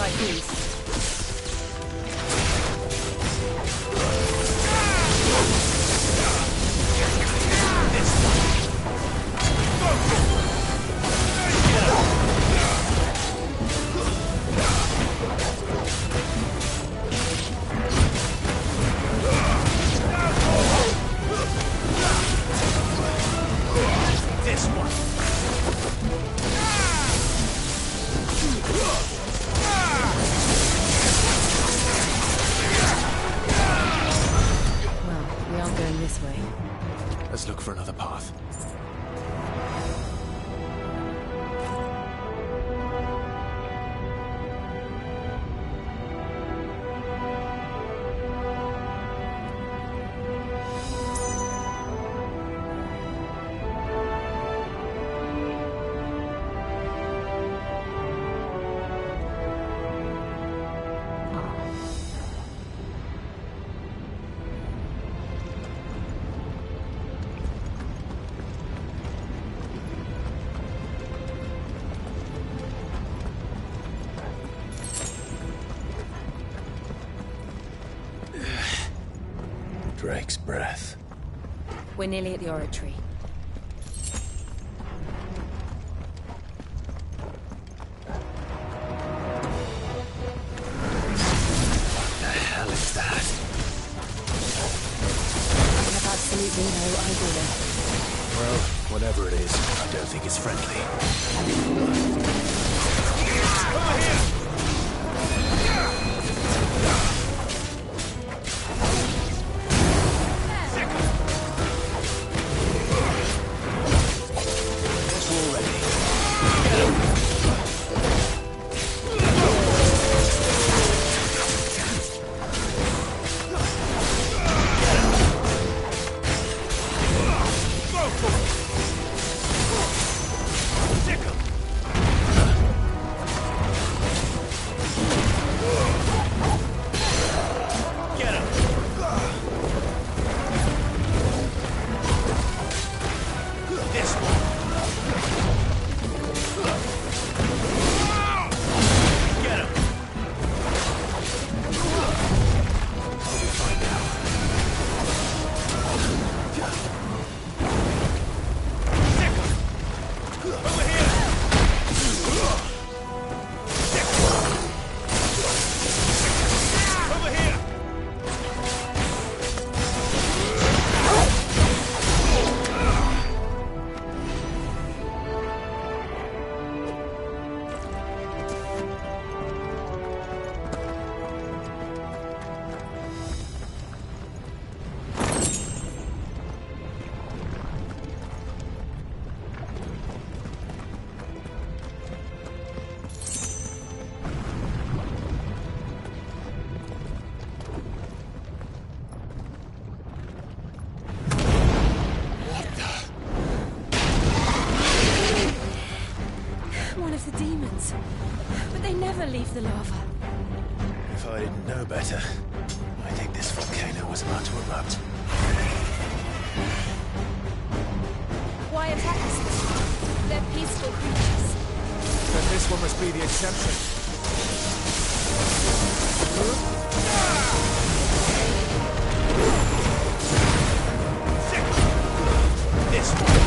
like these. Let's look for another path. Drake's breath. We're nearly at the oratory. What the hell is that? I have absolutely no idea. Well, whatever it is, I don't think it's friendly. Over here! But they never leave the lava. If I didn't know better, I think this volcano was about to erupt. Why attack us? They're peaceful creatures. Then this one must be the exception. This one.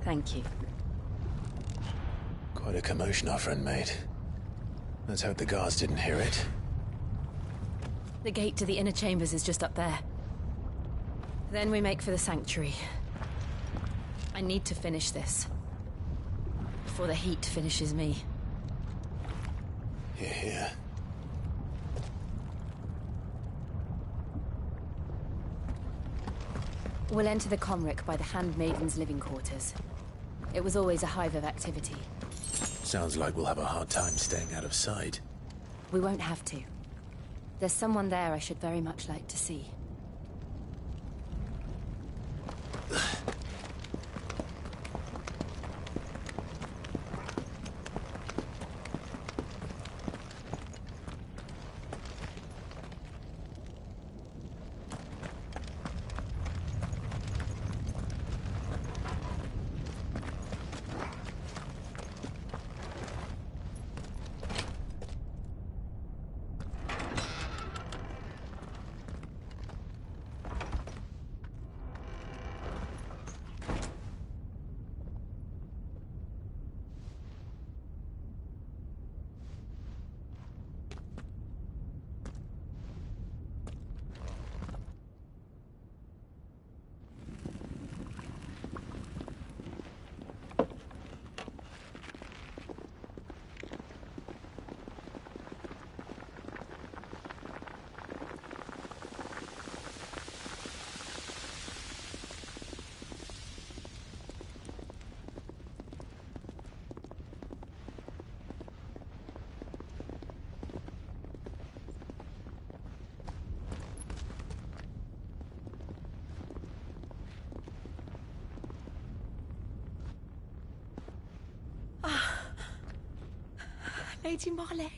Thank you. Quite a commotion our friend made. Let's hope the guards didn't hear it. The gate to the inner chambers is just up there. Then we make for the sanctuary. I need to finish this. Before the heat finishes me. Hear, hear. We'll enter the Comric by the Handmaiden's living quarters. It was always a hive of activity. Sounds like we'll have a hard time staying out of sight. We won't have to. There's someone there I should very much like to see. Lady Marley.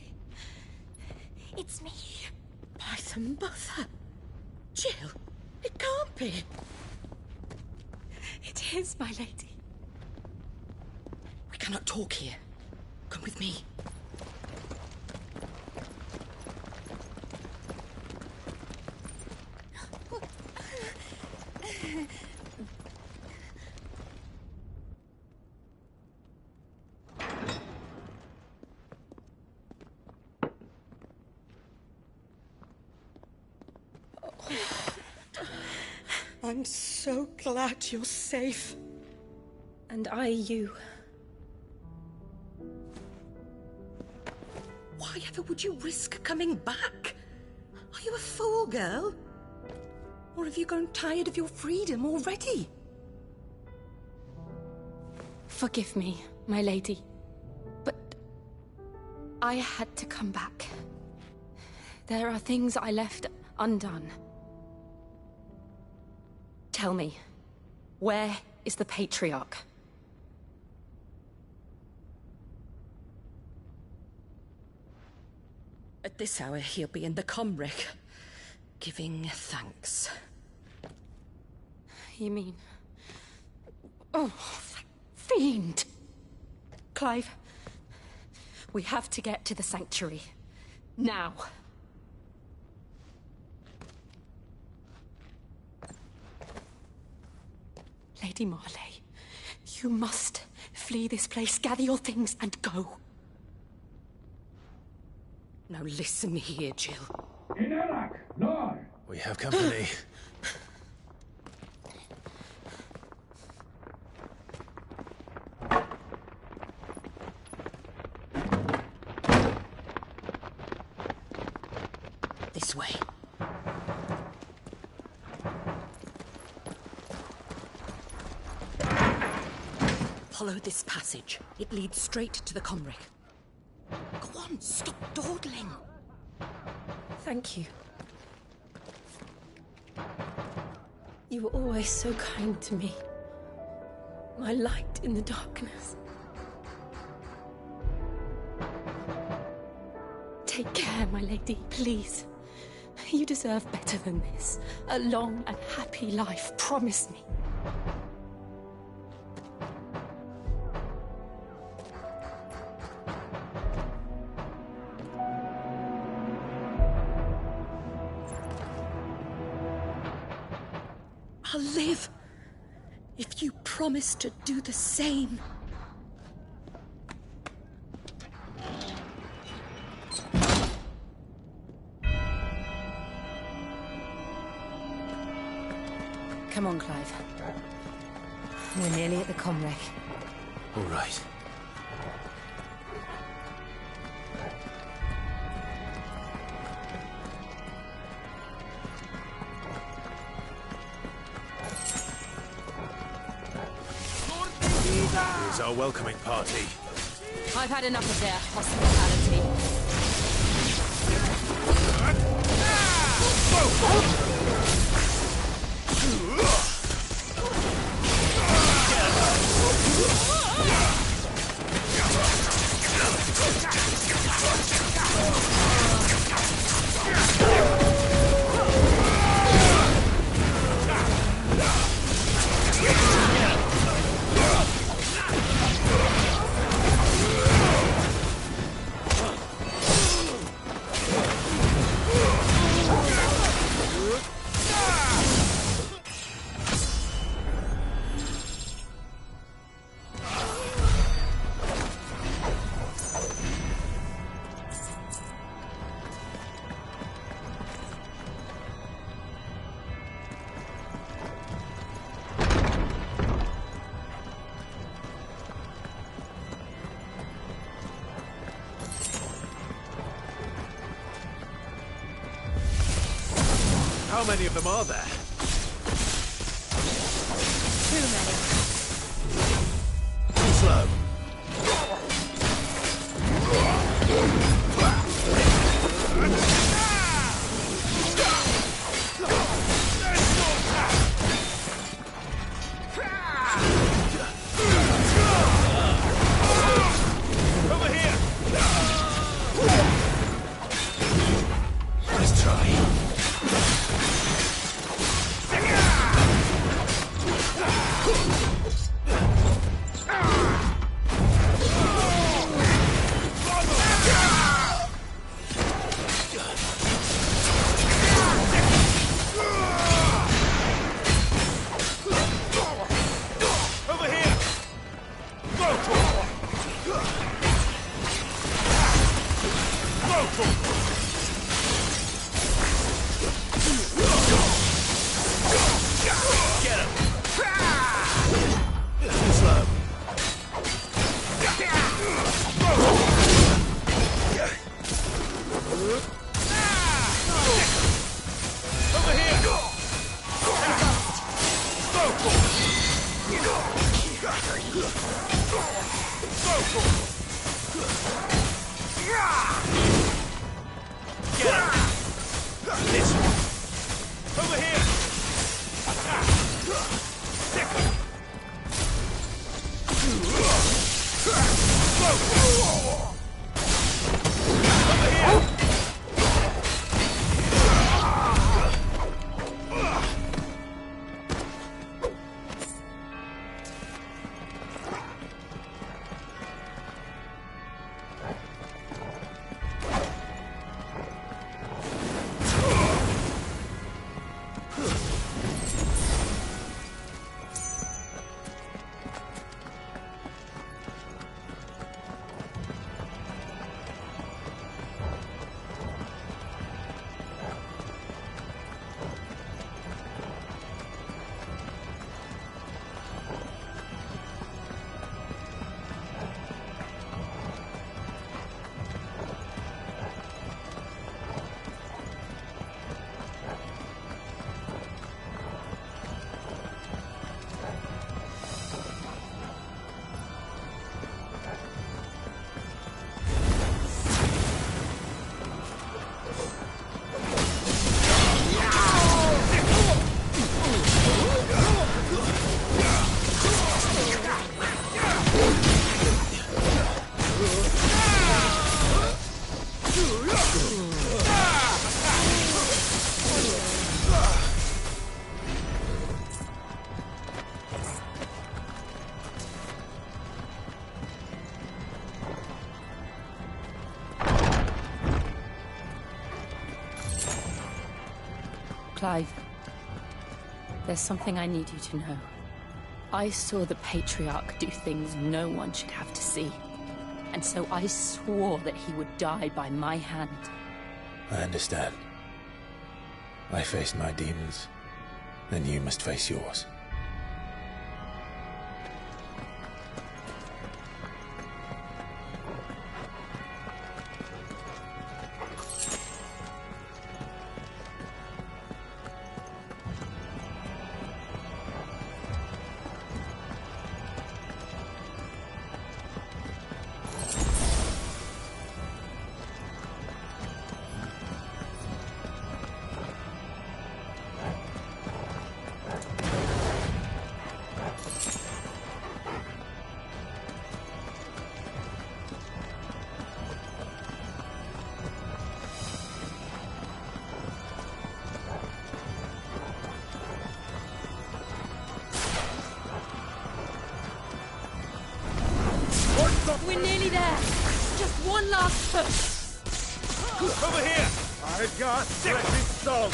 It's me. By the mother. Jill, it can't be. It is, my lady. We cannot talk here. Come with me. I'm so glad you're safe. And I you. Why ever would you risk coming back? Are you a fool, girl? Or have you grown tired of your freedom already? Forgive me, my lady. But I had to come back. There are things I left undone. Tell me, where is the Patriarch? At this hour, he'll be in the Comric, giving thanks. You mean... Oh, that fiend! Clive, we have to get to the sanctuary. Now. Lady Marley, you must flee this place, gather your things, and go. Now listen here, Jill. In Iraq, Lord! We have company. This way. Follow this passage. It leads straight to the Comric. Go on, stop dawdling. Thank you. You were always so kind to me. My light in the darkness. Take care, my lady, please. You deserve better than this. A long and happy life, promise me. I'll live. If you promise to do the same. Come on, Clive. We're nearly at the comwreck. All right. Here's our welcoming party. I've had enough of their hospitality. How many of them are there? Too many. Too slow. Over here! Let's try. Clive, there's something I need you to know. I saw the Patriarch do things no one should have to see. And so I swore that he would die by my hand. I understand. I faced my demons, then you must face yours. We're nearly there. Just one last push. Over here! I got second song!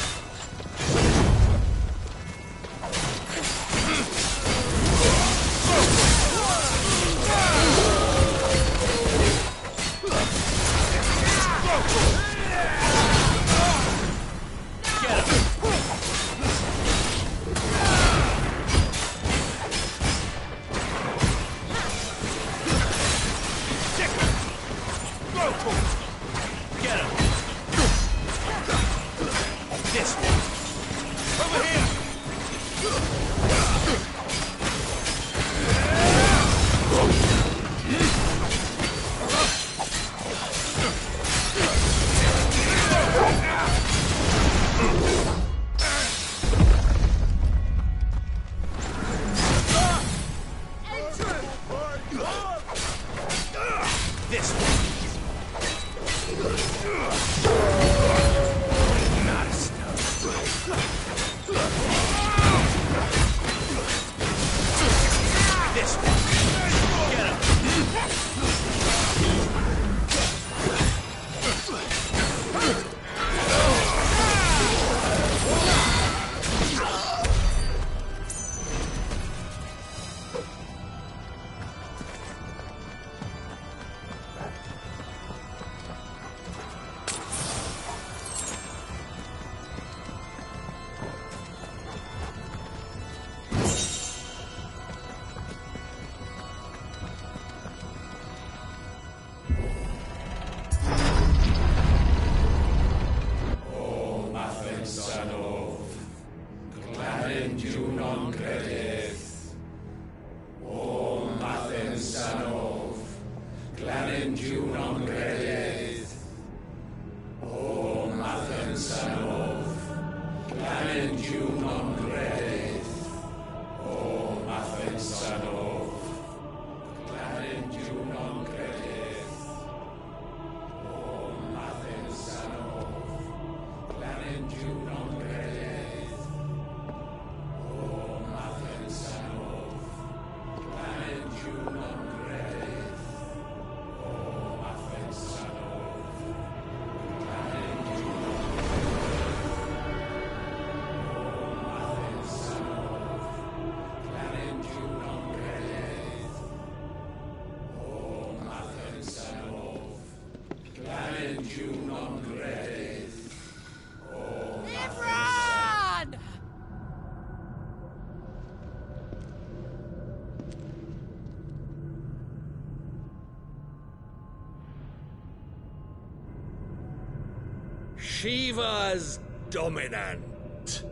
Shiva's dominant.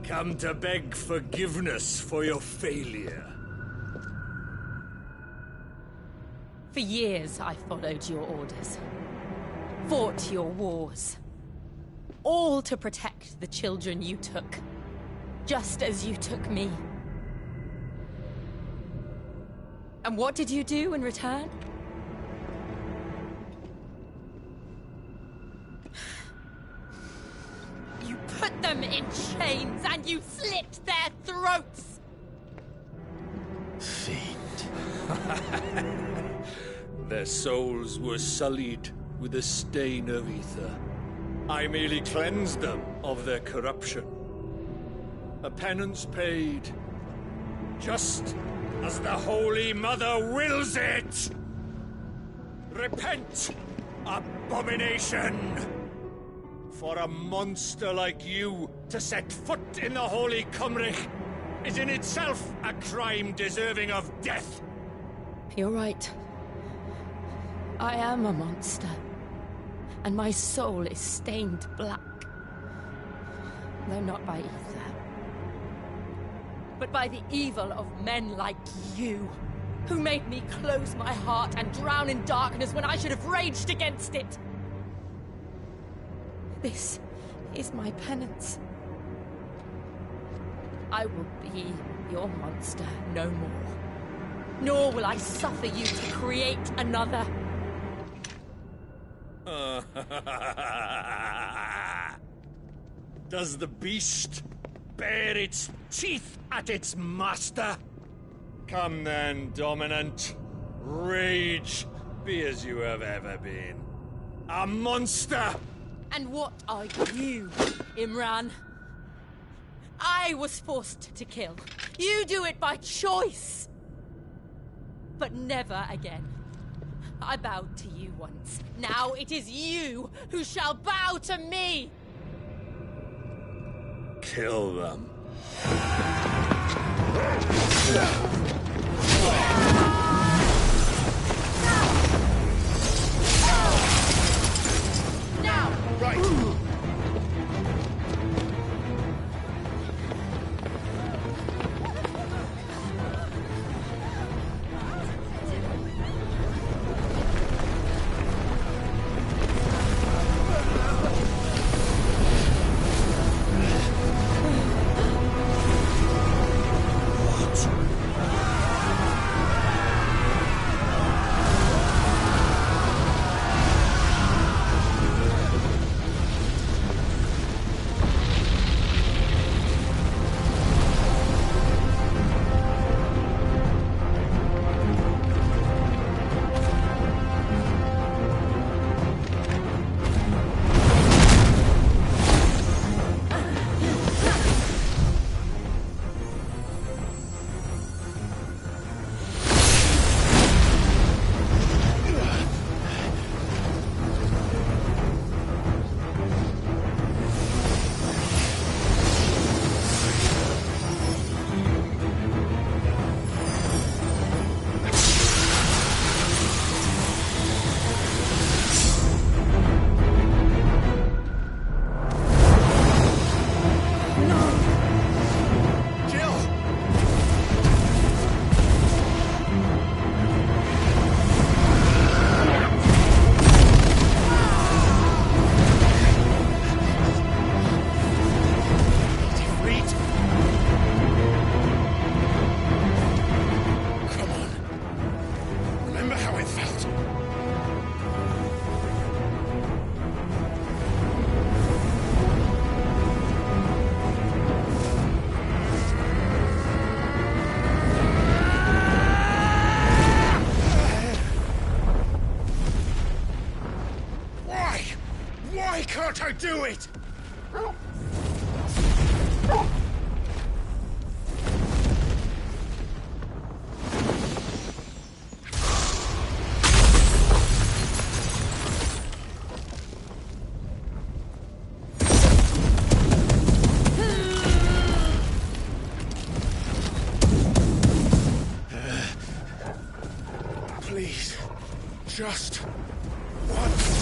Come to beg forgiveness for your failure. For years, I followed your orders. Fought your wars. All to protect the children you took. Just as you took me. And what did you do in return? You put them in chains and you slit their throats! Fiend. Their souls were sullied with a stain of ether. I merely cleansed them of their corruption. A penance paid, just as the Holy Mother wills it! Repent, abomination! For a monster like you to set foot in the Holy Cymric is in itself a crime deserving of death. You're right. I am a monster. And my soul is stained black. Though not by ether. But by the evil of men like you, who made me close my heart and drown in darkness when I should have raged against it. This is my penance. I will be your monster no more. Nor will I suffer you to create another. Does the beast bare its teeth at its master? Come then, Dominant. Rage, be as you have ever been. A monster! And what are you, Imran? I was forced to kill. You do it by choice. But never again. I bowed to you once. Now it is you who shall bow to me! Kill them. Now! Right. Why can't I do it? Please, just once.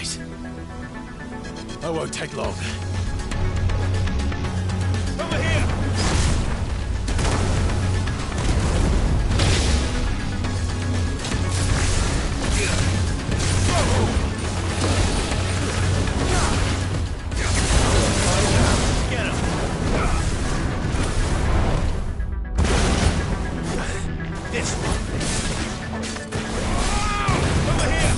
right. I won't take long. Over here! Get him! This one! Over here!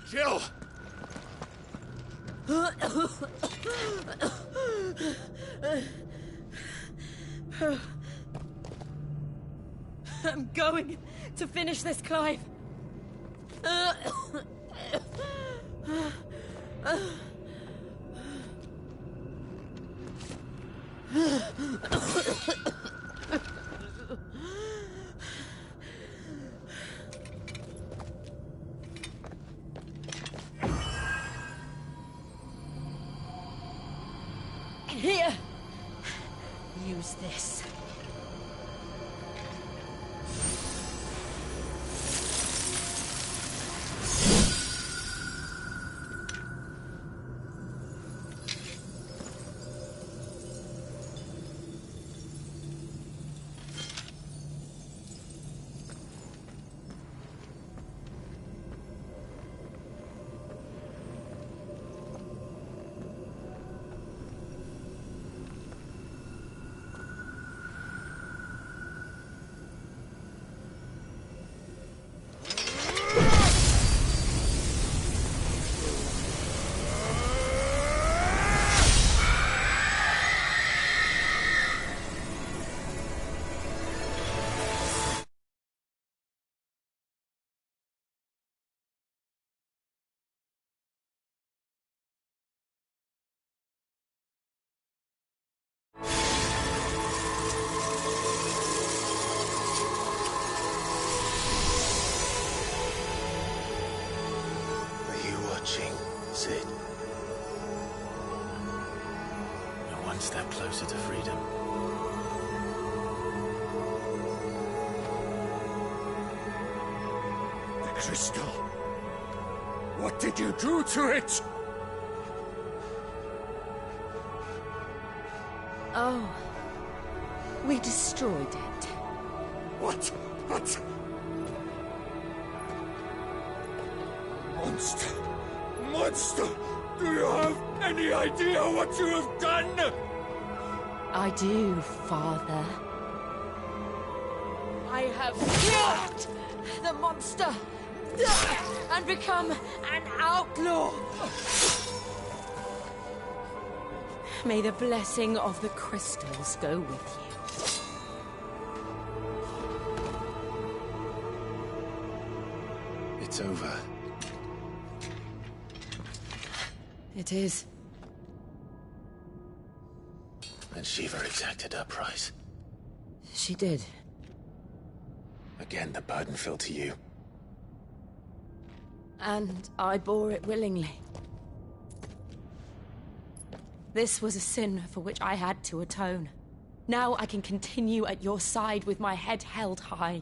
Jill! I'm going to finish this, Clive. Here! Use this. Sid. You're one step closer to freedom. The crystal. What did you do to it? Oh. We destroyed it. What? Monster! Monster! Do you have any idea what you have done? I do, Father. I have killed the monster and become an outlaw. May the blessing of the crystals go with you. It's over. It is. And Shiva exacted her price. She did. Again, the burden fell to you. And I bore it willingly. This was a sin for which I had to atone. Now I can continue at your side with my head held high.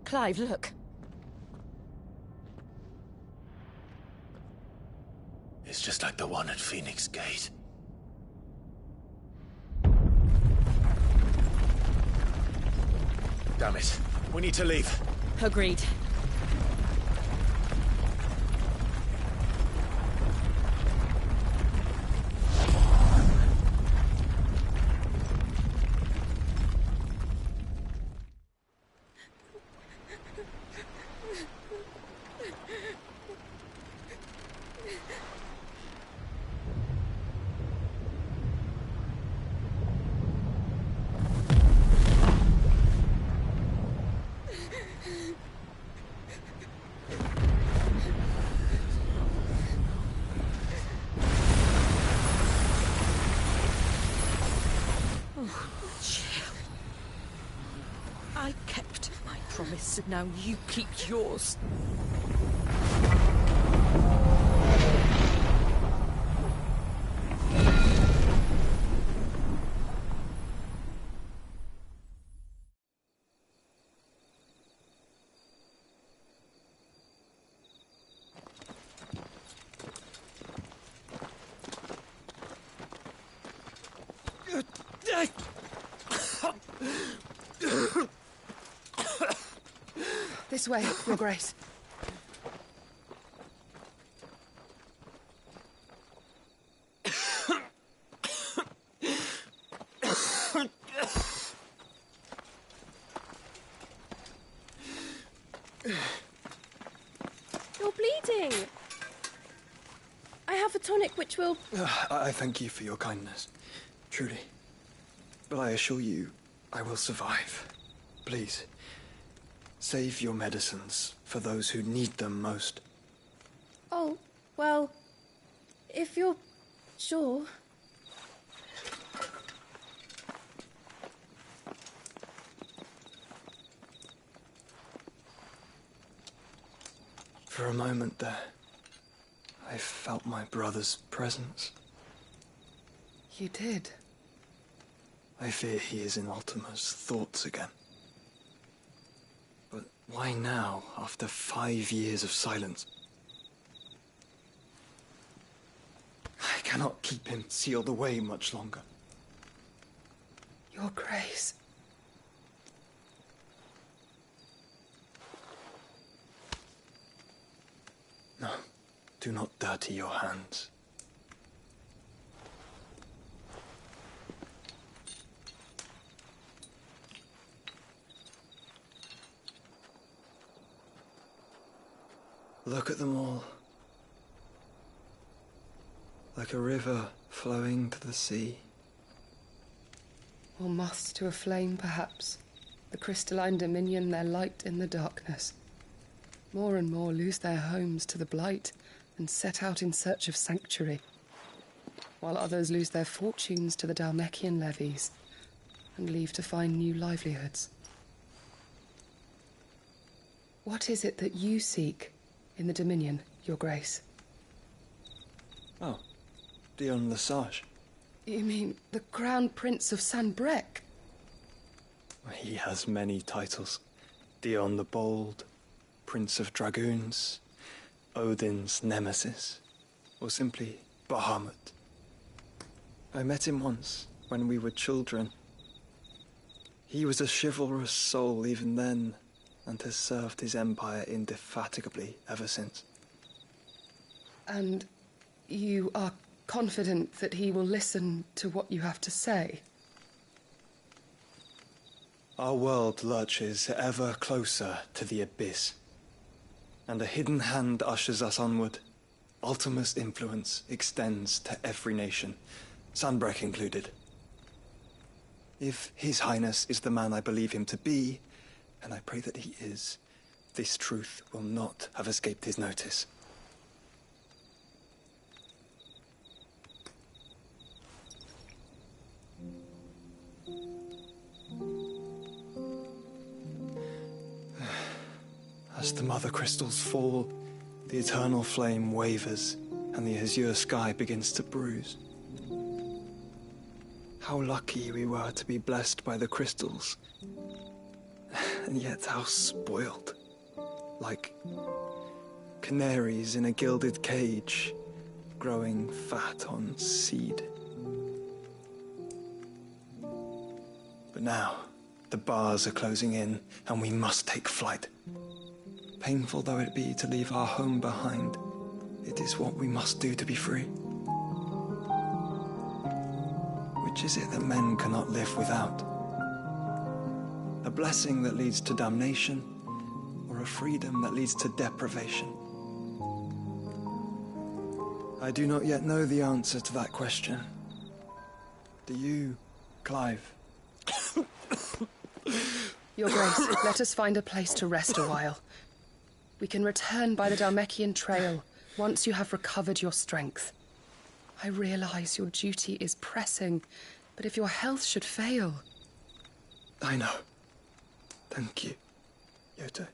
Clive, look. It's just like the one at Phoenix Gate. Damn it. We need to leave. Agreed. I kept my promise, and now you keep yours. This way, Your Grace. You're bleeding. I have a tonic which will... I thank you for your kindness, truly. But I assure you, I will survive. Please, save your medicines for those who need them most. Oh, well, if you're sure... For a moment there, I felt my brother's presence. You did? I fear he is in Ultima's thoughts again. But why now, after 5 years of silence? I cannot keep him sealed away much longer. Your Grace. No, do not dirty your hands. Look at them all. Like a river flowing to the sea. Or moths to a flame, perhaps. The crystalline dominion, their light in the darkness. More and more lose their homes to the blight and set out in search of sanctuary, while others lose their fortunes to the Dhalmekian levies and leave to find new livelihoods. What is it that you seek in the Dominion, Your Grace? Oh, Dion Lesage. You mean the Crown Prince of Sanbreque? He has many titles. Dion the Bold, Prince of Dragoons, Odin's Nemesis, or simply Bahamut. I met him once, when we were children. He was a chivalrous soul even then, and has served his empire indefatigably ever since. And you are confident that he will listen to what you have to say? Our world lurches ever closer to the abyss, and a hidden hand ushers us onward. Ultima's influence extends to every nation, Sanbreque included. If His Highness is the man I believe him to be, and I pray that he is, this truth will not have escaped his notice. As the mother crystals fall, the eternal flame wavers, and the azure sky begins to bruise. How lucky we were to be blessed by the crystals, and yet how spoiled. Like canaries in a gilded cage, growing fat on seed. But now, the bars are closing in, and we must take flight. Painful though it be to leave our home behind, it is what we must do to be free. Which is it that men cannot live without? A blessing that leads to damnation, or a freedom that leads to deprivation? I do not yet know the answer to that question. Do you, Clive? Your Grace, let us find a place to rest a while. We can return by the Dhalmekian trail once you have recovered your strength. I realize your duty is pressing, but if your health should fail... I know. Thank you, Yote.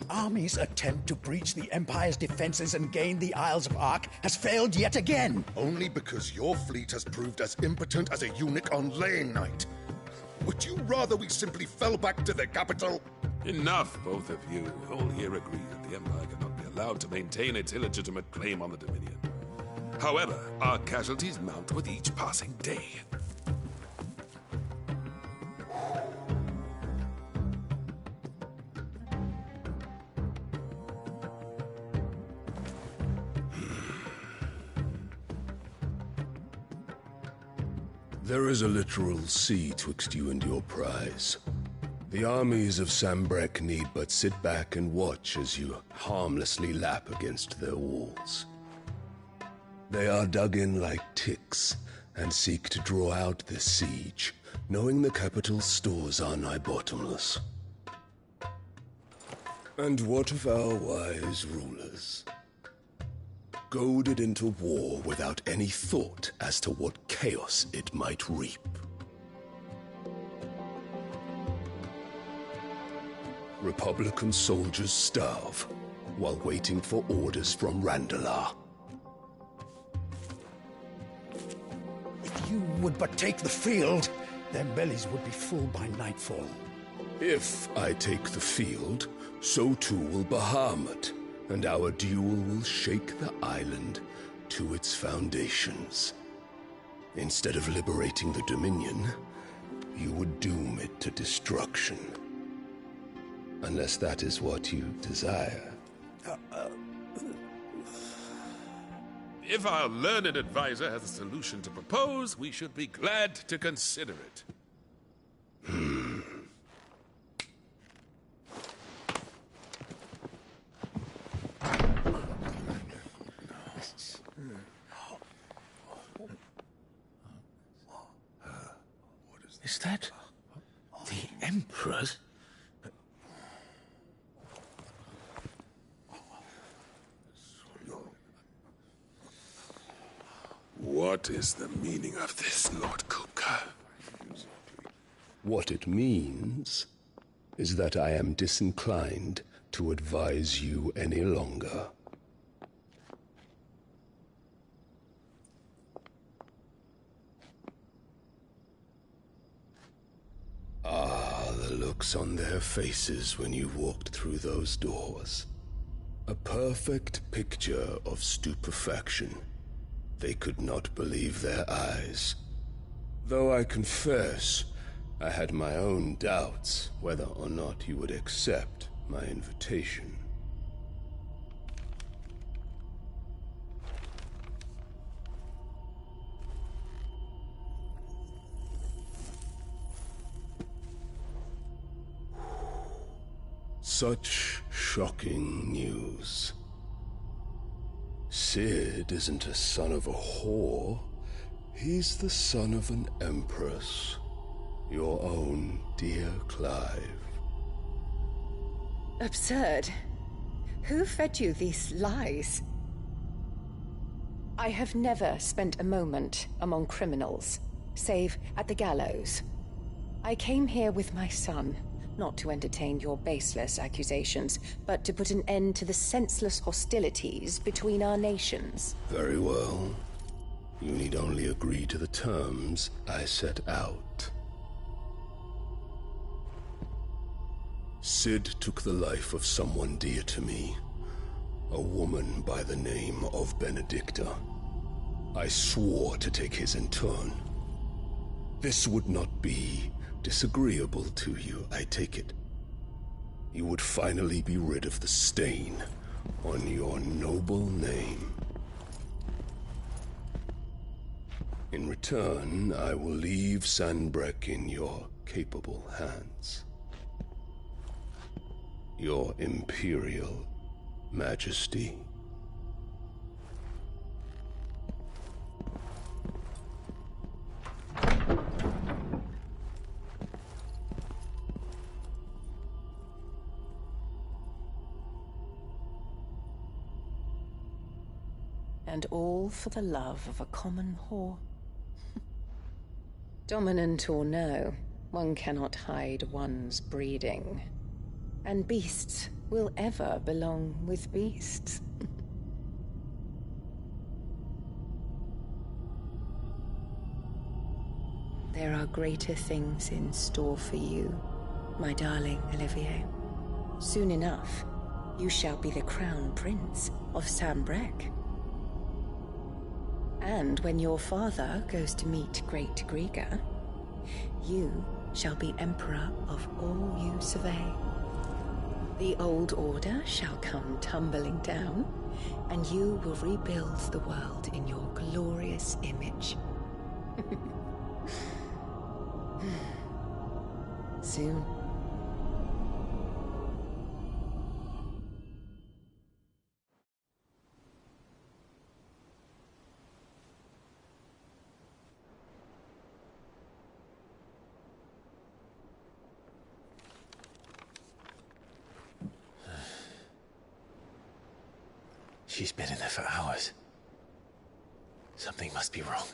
army's attempt to breach the Empire's defenses and gain the Isles of Ark has failed yet again. Only because your fleet has proved as impotent as a eunuch on laying night. Would you rather we simply fell back to the capital? Enough, both of you. All here agree that the Empire cannot be allowed to maintain its illegitimate claim on the Dominion. However, our casualties mount with each passing day. There is a literal sea twixt you and your prize. The armies of Sambrek need but sit back and watch as you harmlessly lap against their walls. They are dug in like ticks and seek to draw out this siege, knowing the capital's stores are nigh bottomless. And what of our wise rulers? Goaded into war without any thought as to what chaos it might reap. Republican soldiers starve while waiting for orders from Randalar. If you would but take the field, their bellies would be full by nightfall. If I take the field, so too will Bahamut, and our duel will shake the island to its foundations. Instead of liberating the Dominion, you would doom it to destruction. Unless that is what you desire. If our learned advisor has a solution to propose, we should be glad to consider it. Is that the Emperor's? What is the meaning of this, Lord Kupka? What it means is that I am disinclined to advise you any longer. Ah, the looks on their faces when you walked through those doors. A perfect picture of stupefaction. They could not believe their eyes. Though I confess, I had my own doubts whether or not you would accept my invitation. Such shocking news. Sid isn't a son of a whore. He's the son of an empress. Your own dear Clive. Absurd. Who fed you these lies? I have never spent a moment among criminals, save at the gallows. I came here with my son, not to entertain your baseless accusations, but to put an end to the senseless hostilities between our nations. Very well. You need only agree to the terms I set out. Sid took the life of someone dear to me, a woman by the name of Benedicta. I swore to take his in turn. This would not be disagreeable to you, I take it. You would finally be rid of the stain on your noble name. In return, I will leave Sanbrek in your capable hands. Your Imperial Majesty. And all for the love of a common whore. Dominant or no, one cannot hide one's breeding. And beasts will ever belong with beasts. There are greater things in store for you, my darling Olivier. Soon enough, you shall be the crown prince of Sambrec. And when your father goes to meet Great Grieger, you shall be emperor of all you survey. The old order shall come tumbling down, and you will rebuild the world in your glorious image. Soon. She's been in there for hours. Something must be wrong.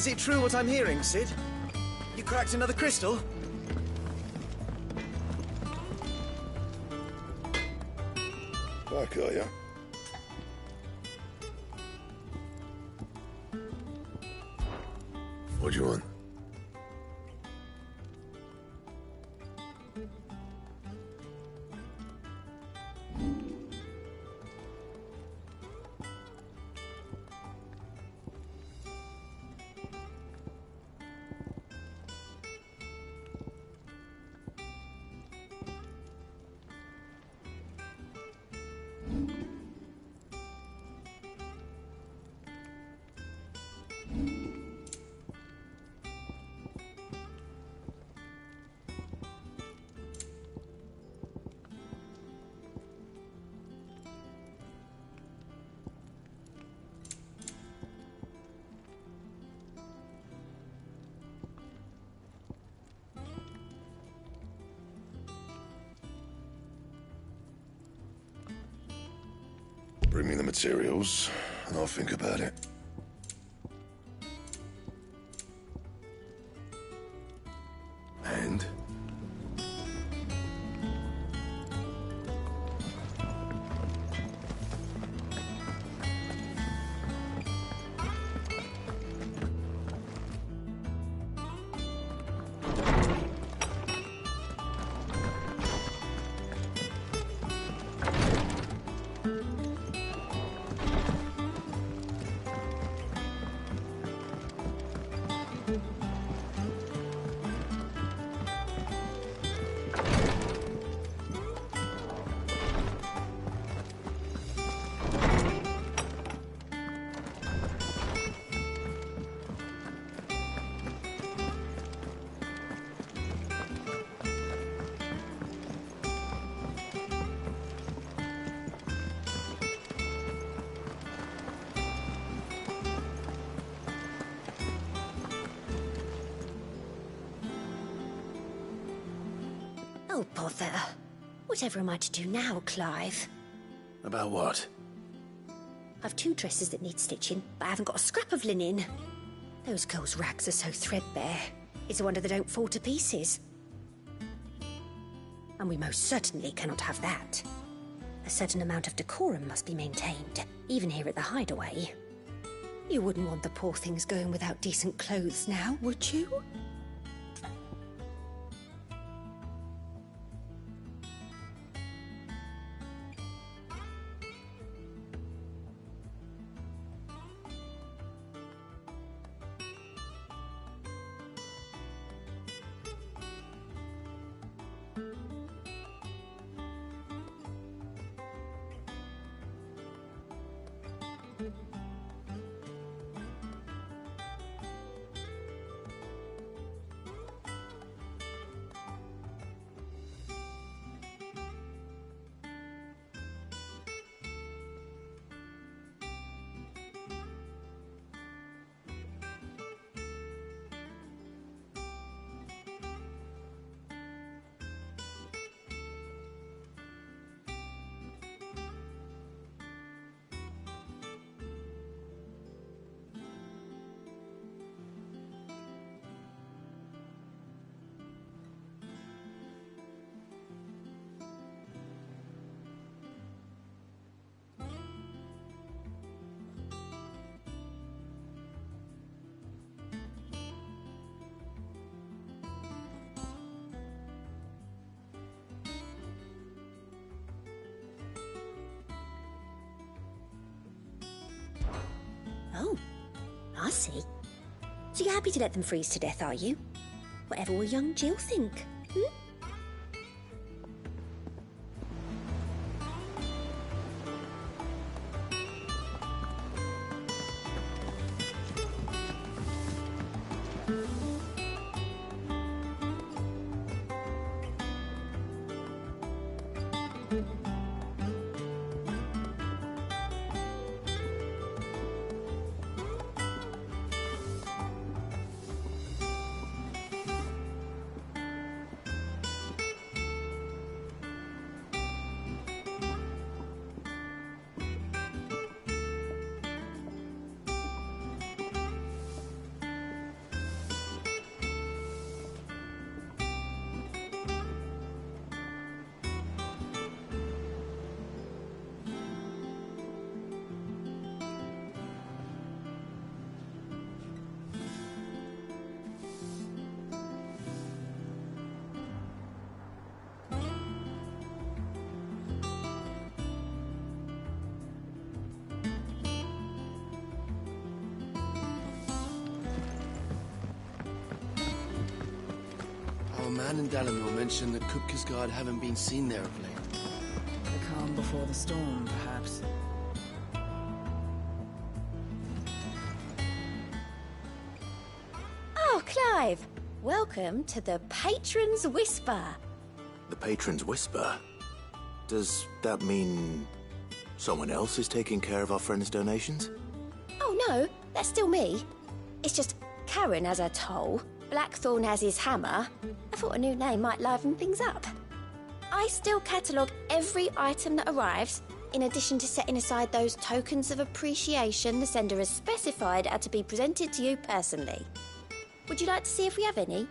Is it true what I'm hearing, Sid? You cracked another crystal? Back, are ya? What do you want? Bring me the materials, and I'll think about it. And? Oh, bother. Whatever am I to do now, Clive? About what? I've 2 dresses that need stitching, but I haven't got a scrap of linen. Those girls' rags are so threadbare. It's a wonder they don't fall to pieces. And we most certainly cannot have that. A certain amount of decorum must be maintained, even here at the Hideaway. You wouldn't want the poor things going without decent clothes now, would you? Oh, I see. So you're happy to let them freeze to death, are you? Whatever will young Jill think? Hmm? Canon Dalamore mentioned that Kupka's guard haven't been seen there of late. The calm before the storm, perhaps. Oh, Clive! Welcome to the Patron's Whisper. The Patron's Whisper? Does that mean someone else is taking care of our friend's donations? Oh no, that's still me. It's just Karen has her toll, Blackthorn has his hammer. I thought a new name might liven things up. I still catalogue every item that arrives, in addition to setting aside those tokens of appreciation the sender has specified are to be presented to you personally. Would you like to see if we have any?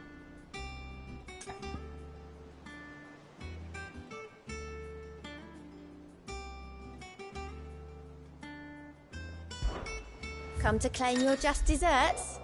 Come to claim your just desserts?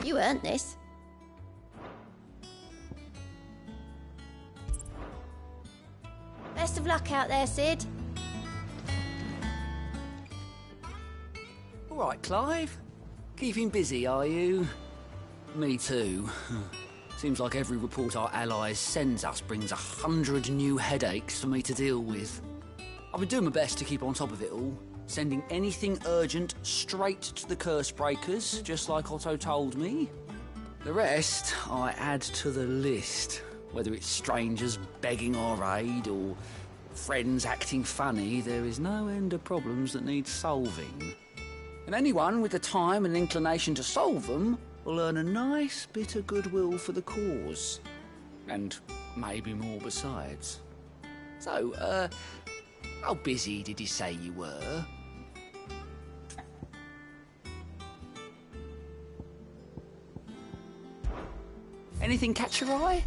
You earned this. Best of luck out there, Sid. All right, Clive. Keeping busy, are you? Me too. Seems like every report our allies sends us brings 100 new headaches for me to deal with. I've been doing my best to keep on top of it all, sending anything urgent straight to the curse breakers, just like Otto told me. The rest I add to the list, whether it's strangers begging our aid or friends acting funny. There is no end of problems that need solving. And anyone with the time and inclination to solve them will earn a nice bit of goodwill for the cause. And maybe more besides. So, how busy did you say you were? Anything catch your eye?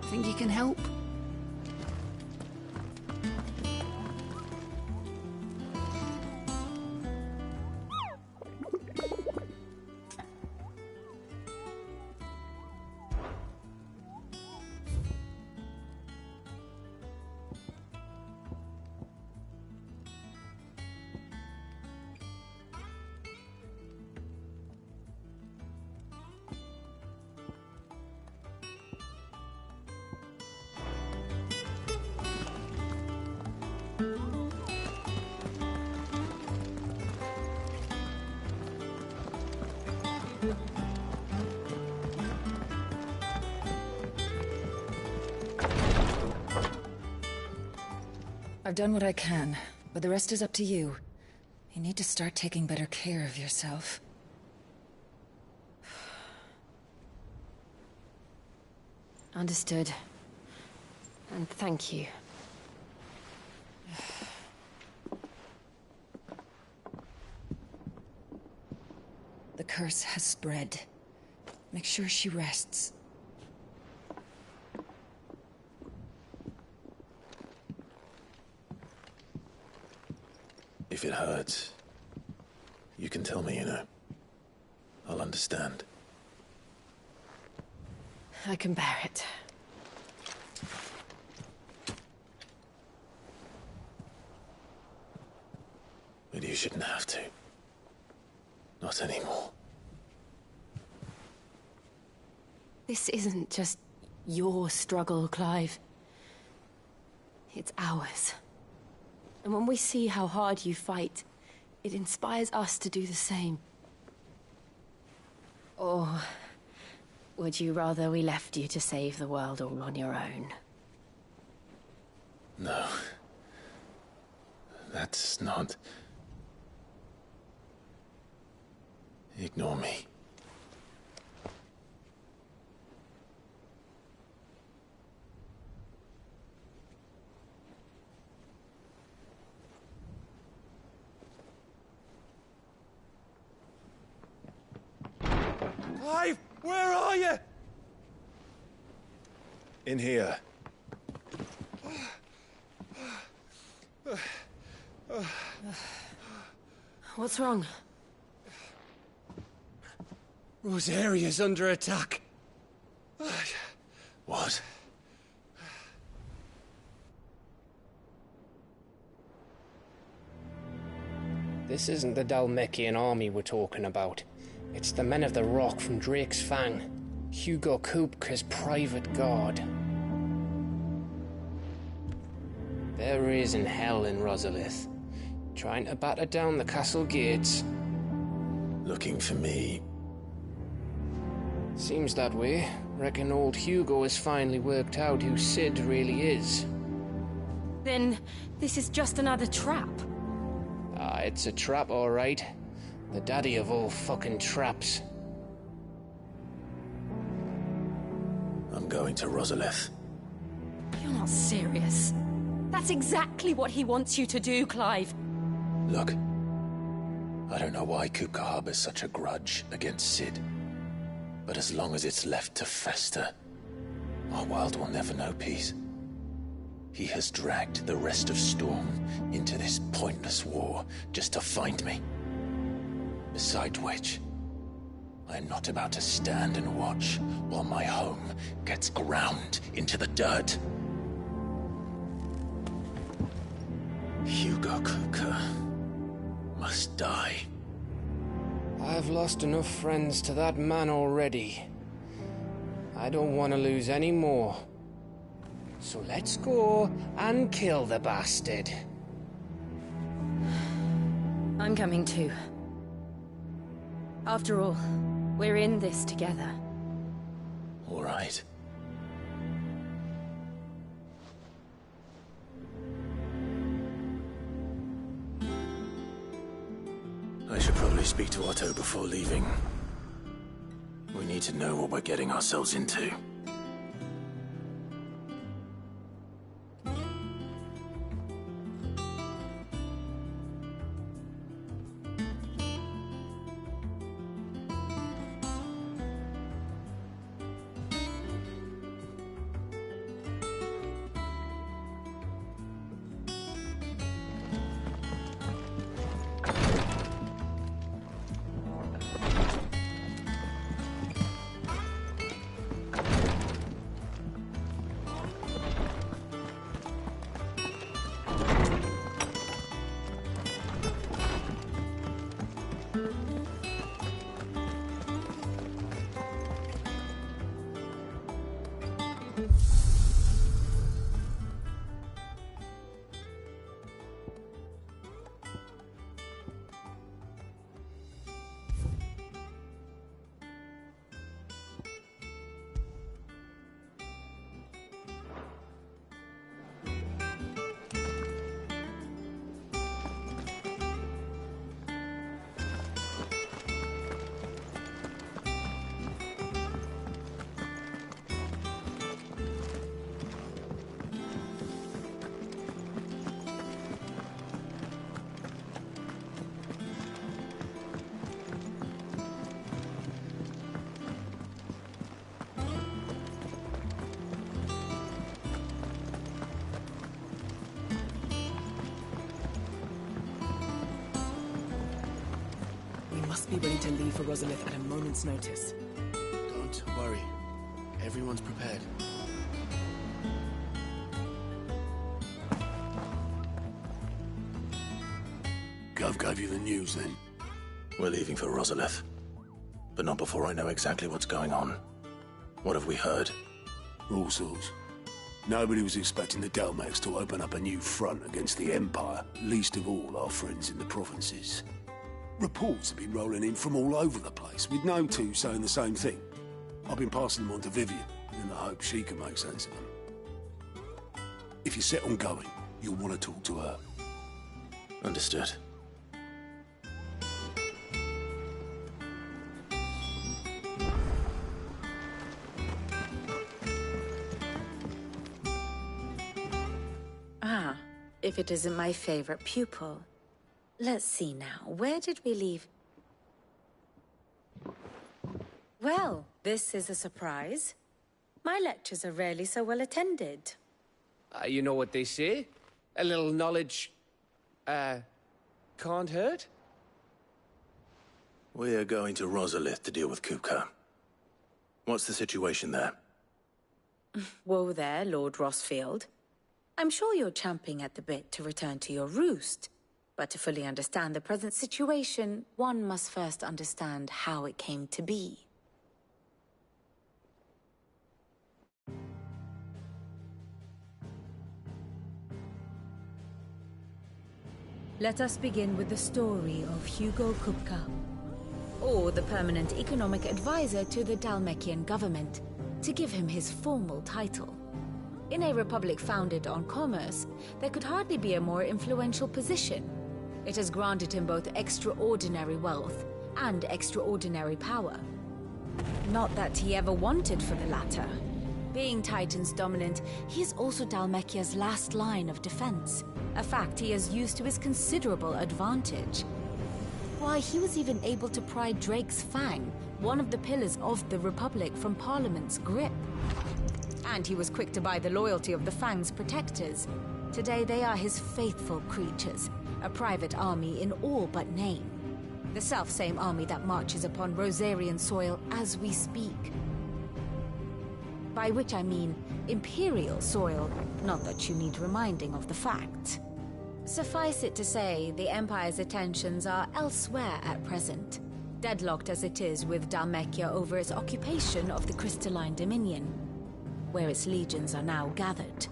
Think you can help? I've done what I can, but the rest is up to you. You need to start taking better care of yourself. Understood. And thank you. The curse has spread. Make sure she rests. If it hurts, you can tell me, you know. I'll understand. I can bear it. But you shouldn't have to. Not anymore. This isn't just your struggle, Clive. It's ours. And when we see how hard you fight, it inspires us to do the same. Or would you rather we left you to save the world all on your own? No. That's not... Ignore me. Clive, where are you? In here. What's wrong? Rosaria's under attack. What? This isn't the Dalmekian army we're talking about. It's the Men of the Rock from Drake's Fang. Hugo Kupka's private guard. There is in hell in Rosalith, trying to batter down the castle gates. Looking for me? Seems that way. Reckon old Hugo has finally worked out who Sid really is. Then this is just another trap. Ah, it's a trap, all right. The daddy of all fucking traps. I'm going to Rosalith. You're not serious. That's exactly what he wants you to do, Clive. Look, I don't know why Kupka harbors such a grudge against Sid. But as long as it's left to fester, our world will never know peace. He has dragged the rest of Storm into this pointless war just to find me. Besides which, I am not about to stand and watch while my home gets ground into the dirt. Hugo Kupka must die. I've lost enough friends to that man already. I don't want to lose any more. So let's go and kill the bastard. I'm coming too. After all, we're in this together. All right. I should probably speak to Otto before leaving. We need to know what we're getting ourselves into. Be ready to leave for Rosalith at a moment's notice. Don't worry. Everyone's prepared. Gov gave you the news then? We're leaving for Rosalith. But not before I know exactly what's going on. What have we heard? All sorts. Nobody was expecting the Dalmaks to open up a new front against the Empire, least of all our friends in the provinces. Reports have been rolling in from all over the place, with no two saying the same thing. I've been passing them on to Vivian, in the hope she can make sense of them. If you're set on going, you'll want to talk to her. Understood. Ah, if it isn't my favorite pupil. Let's see now, where did we leave? Well, this is a surprise. My lectures are rarely so well attended. You know what they say? A little knowledge, can't hurt? We are going to Rosalith to deal with Kupka. What's the situation there? Whoa there, Lord Rossfield. I'm sure you're champing at the bit to return to your roost. But to fully understand the present situation, one must first understand how it came to be. Let us begin with the story of Hugo Kupka, or the permanent economic advisor to the Dhalmekian government, to give him his formal title. In a republic founded on commerce, there could hardly be a more influential position. It has granted him both extraordinary wealth and extraordinary power. Not that he ever wanted for the latter. Being Titan's dominant, he is also Dhalmekia's last line of defense, a fact he has used to his considerable advantage. Why, he was even able to pry Drake's Fang, one of the pillars of the Republic, from Parliament's grip. And he was quick to buy the loyalty of the Fang's protectors. Today they are his faithful creatures, a private army in all but name. The self-same army that marches upon Rosarian soil as we speak. By which I mean Imperial soil, not that you need reminding of the fact. Suffice it to say, the Empire's attentions are elsewhere at present, deadlocked as it is with Dhalmekia over its occupation of the Crystalline Dominion, where its legions are now gathered.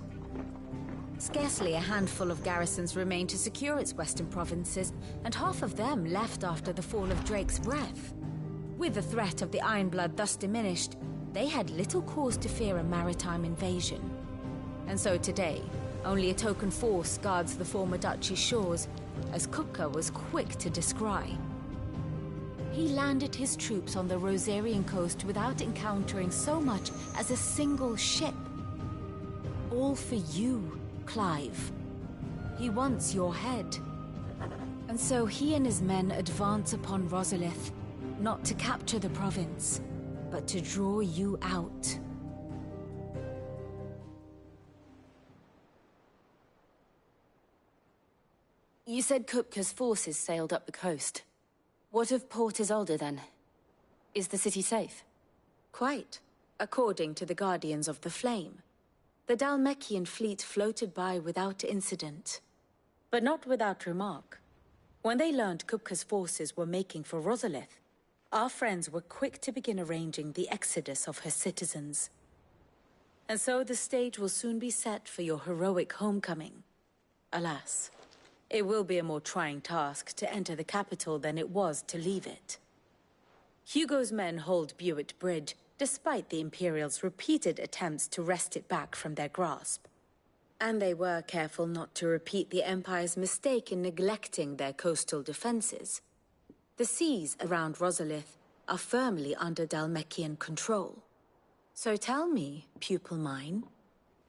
Scarcely a handful of garrisons remain to secure its western provinces, and half of them left after the fall of Drake's Breath. With the threat of the Ironblood thus diminished, they had little cause to fear a maritime invasion. And so today, only a token force guards the former duchy's shores, as Kupka was quick to descry. He landed his troops on the Rosarian coast without encountering so much as a single ship. All for you, Clive. He wants your head. And so he and his men advance upon Rosalith, not to capture the province, but to draw you out. You said Kupka's forces sailed up the coast. What of Port Isolde, then? Is the city safe? Quite, according to the Guardians of the Flame. The Dhalmekian fleet floated by without incident. But not without remark. When they learned Kupka's forces were making for Rosalith, our friends were quick to begin arranging the exodus of her citizens. And so the stage will soon be set for your heroic homecoming. Alas, it will be a more trying task to enter the capital than it was to leave it. Hugo's men hold Buett Bridge, despite the Imperials' repeated attempts to wrest it back from their grasp. And they were careful not to repeat the Empire's mistake in neglecting their coastal defenses. The seas around Rosalith are firmly under Dhalmekian control. So tell me, pupil mine,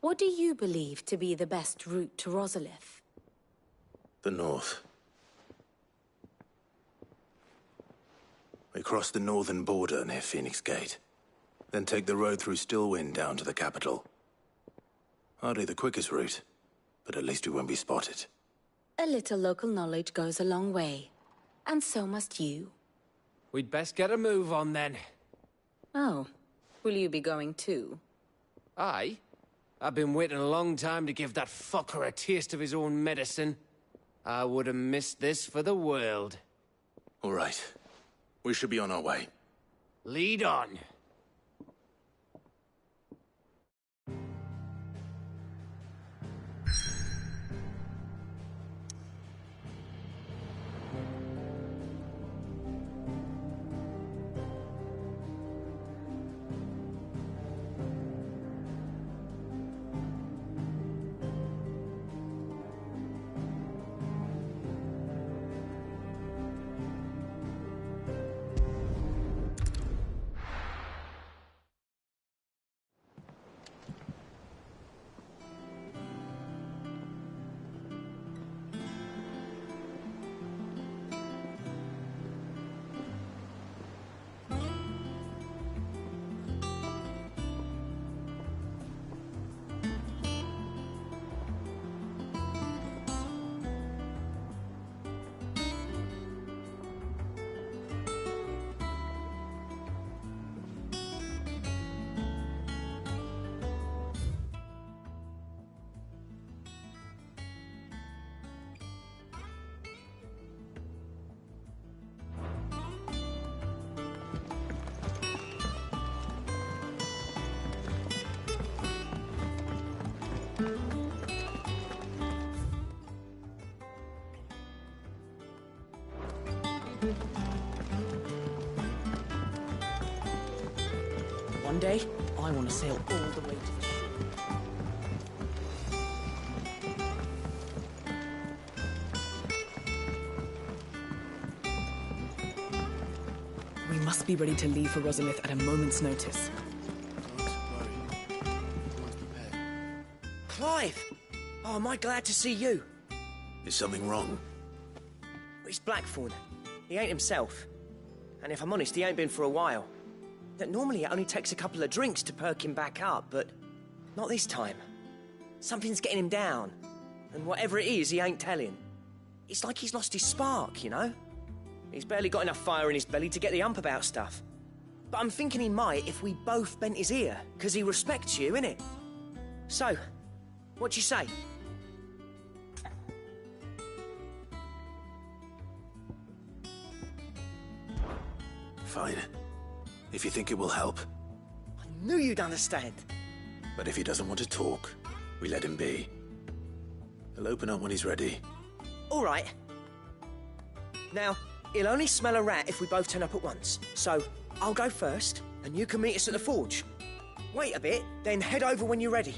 what do you believe to be the best route to Rosalith? The north. We cross the northern border near Phoenix Gate, then take the road through Stillwind down to the capital. Hardly the quickest route, but at least we won't be spotted. A little local knowledge goes a long way. And so must you. We'd best get a move on then. Oh, will you be going too? Aye. I've been waiting a long time to give that fucker a taste of his own medicine. I would have missed this for the world. All right. We should be on our way. Lead on. One day, I want to sail all the way to the shore. We must be ready to leave for Rosalith at a moment's notice. Clive! Oh, am I glad to see you? Is something wrong? It's Blackthorn. He ain't himself. And if I'm honest, he ain't been for a while. That normally it only takes a couple of drinks to perk him back up, but not this time. Something's getting him down. And whatever it is, he ain't telling. It's like he's lost his spark, you know? He's barely got enough fire in his belly to get the ump about stuff. But I'm thinking he might if we both bent his ear, because he respects you, innit? So, what you say? Fine. If you think it will help. I knew you'd understand. But if he doesn't want to talk, we let him be. He'll open up when he's ready. All right. Now, he'll only smell a rat if we both turn up at once. So, I'll go first, and you can meet us at the forge. Wait a bit, then head over when you're ready.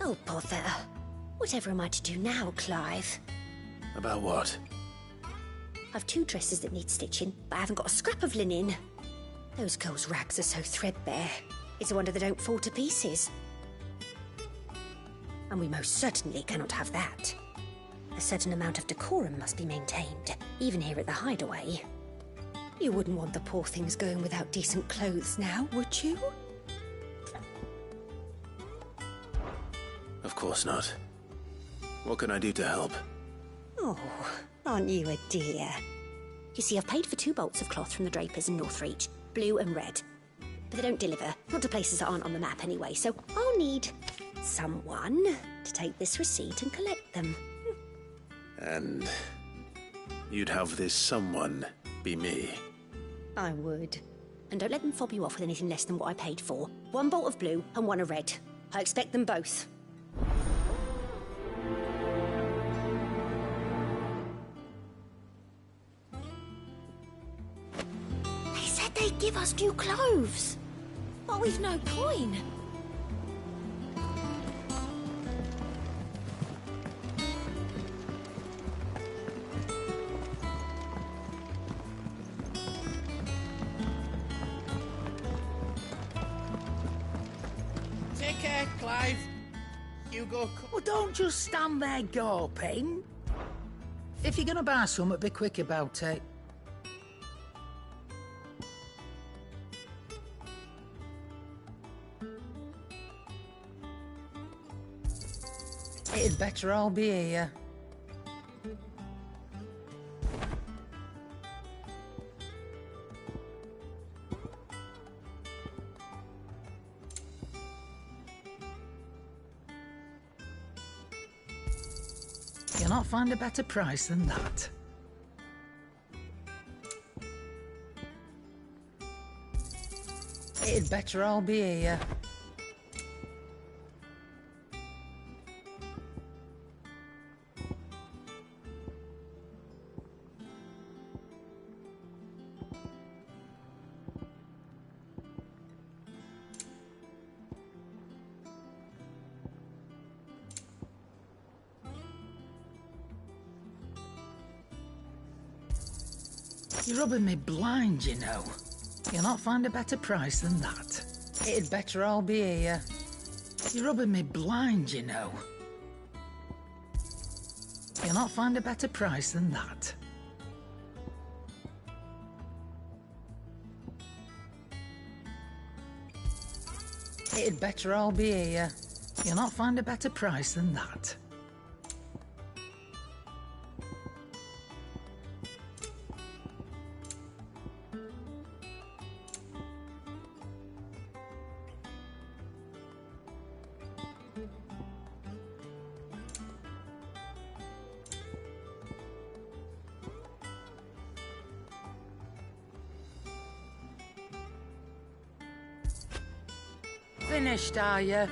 Oh, bother. Whatever am I to do now, Clive? About what? I've 2 dresses that need stitching, but I haven't got a scrap of linen. Those girls' rags are so threadbare. It's a wonder they don't fall to pieces. And we most certainly cannot have that. A certain amount of decorum must be maintained, even here at the hideaway. You wouldn't want the poor things going without decent clothes now, would you? Of course not. What can I do to help? Oh, aren't you a dear? You see, I've paid for 2 bolts of cloth from the drapers in Northreach, blue and red. But they don't deliver, not to places that aren't on the map anyway, so I'll need someone to take this receipt and collect them. And you'd have this someone be me? I would. And don't let them fob you off with anything less than what I paid for. 1 bolt of blue and 1 of red. I expect them both. They said they'd give us new clothes. But we've no coin. Take care, Clive. Hugo. Well, don't just stand there gawping. If you're gonna buy something, be quick about it. It'd better all be here. You'll not find a better price than that. It'd better all be here. You're rubbing me blind, you know. You'll not find a better price than that. It'd better all be here. You're rubbing me blind, you know. You'll not find a better price than that. It'd better all be here. You'll not find a better price than that. Finished, are you?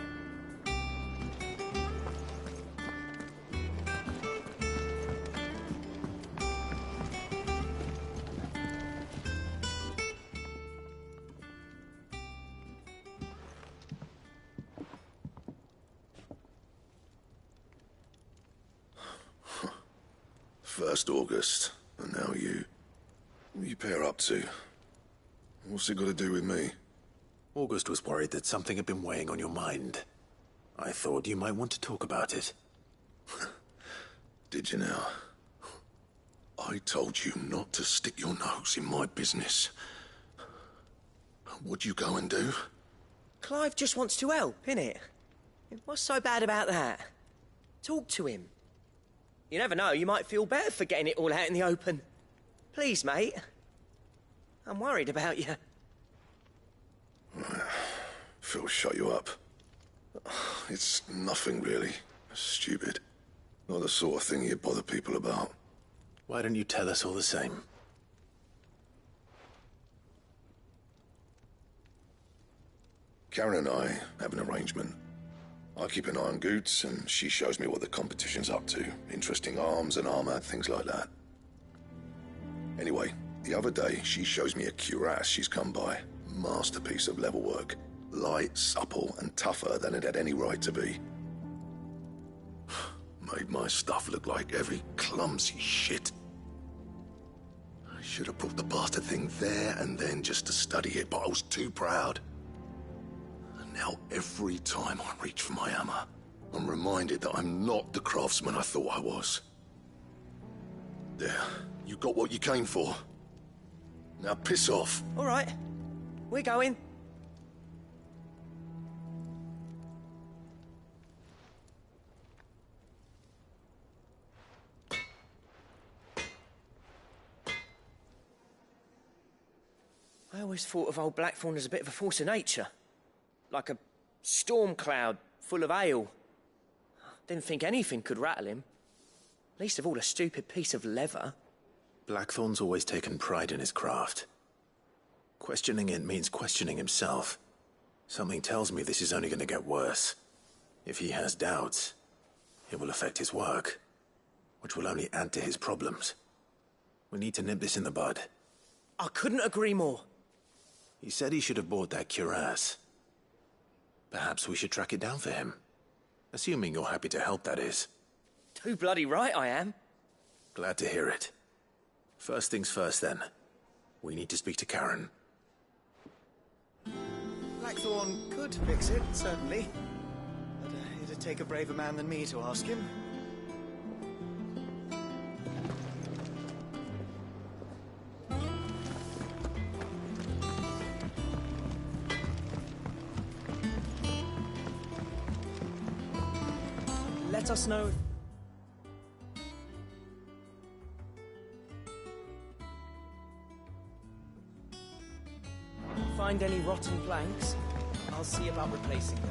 First August, and now you. What are you pair up to? What's it got to do with me? August was worried that something had been weighing on your mind. I thought you might want to talk about it. Did you now? I told you not to stick your nose in my business. What'd you go and do? Clive just wants to help, innit? What's so bad about that? Talk to him. You never know, you might feel better for getting it all out in the open. Please, mate. I'm worried about you. Phil shut you up. It's nothing really. Stupid. Not the sort of thing you bother people about. Why don't you tell us all the same? Karen and I have an arrangement. I keep an eye on Goots, and she shows me what the competition's up to. Interesting arms and armor, things like that. Anyway, the other day, she shows me a cuirass she's come by. Masterpiece of level work. Light, supple, and tougher than it had any right to be. Made my stuff look like heavy, clumsy shit. I should have brought the bastard thing there and then just to study it, but I was too proud. And now every time I reach for my hammer, I'm reminded that I'm not the craftsman I thought I was. There, you got what you came for. Now piss off. All right, we're going. I always thought of old Blackthorn as a bit of a force of nature. Like a storm cloud full of hail. Didn't think anything could rattle him. Least of all a stupid piece of leather. Blackthorn's always taken pride in his craft. Questioning it means questioning himself. Something tells me this is only going to get worse. If he has doubts, it will affect his work, which will only add to his problems. We need to nip this in the bud. I couldn't agree more. He said he should have bought that cuirass. Perhaps we should track it down for him. Assuming you're happy to help, that is. Too bloody right I am. Glad to hear it. First things first, then. We need to speak to Karen. Blackthorn could fix it, certainly. But it'd take a braver man than me to ask him. Let us know. Find any rotten planks? I'll see about replacing them.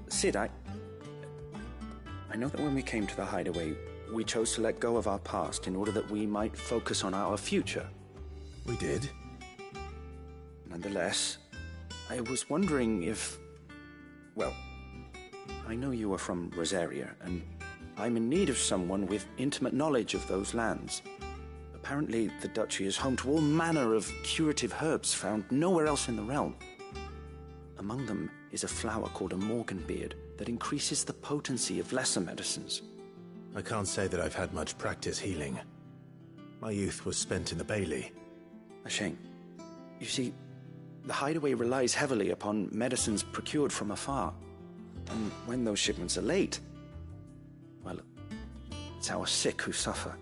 Sid, I know that when we came to the hideaway, we chose to let go of our past in order that we might focus on our future. We did. Nonetheless, I was wondering if... well, I know you are from Rosaria, and I'm in need of someone with intimate knowledge of those lands. Apparently, the duchy is home to all manner of curative herbs found nowhere else in the realm. Among them is a flower called a morganbeard that increases the potency of lesser medicines. I can't say that I've had much practice healing. My youth was spent in the Bailey. A shame. You see, the hideaway relies heavily upon medicines procured from afar. And when those shipments are late, well, it's our sick who suffer.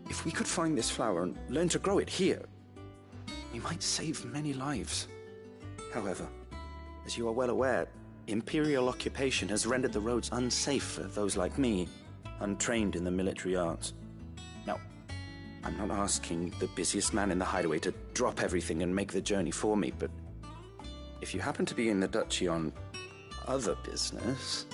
If we could find this flower and learn to grow it here, we might save many lives. However, as you are well aware, Imperial occupation has rendered the roads unsafe for those like me, untrained in the military arts. Now, I'm not asking the busiest man in the hideaway to drop everything and make the journey for me, but if you happen to be in the duchy on other business...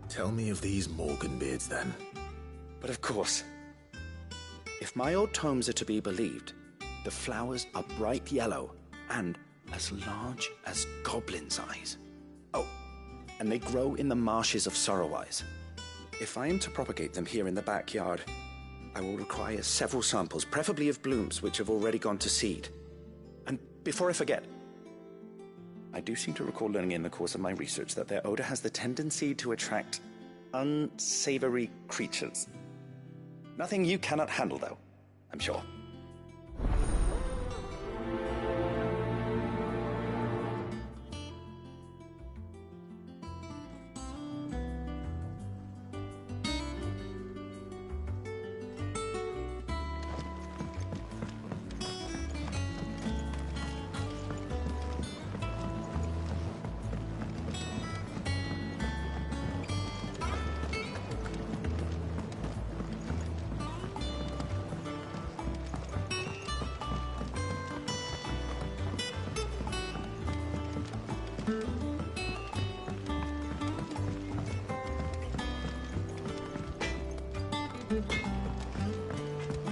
Tell me of these Morganbeards, then. But of course. If my old tomes are to be believed, the flowers are bright yellow and as large as goblins' eyes. Oh, and they grow in the marshes of Sorrowise. If I am to propagate them here in the backyard, I will require several samples, preferably of blooms which have already gone to seed. And before I forget, I do seem to recall learning in the course of my research that their odor has the tendency to attract unsavory creatures. Nothing you cannot handle, though, I'm sure.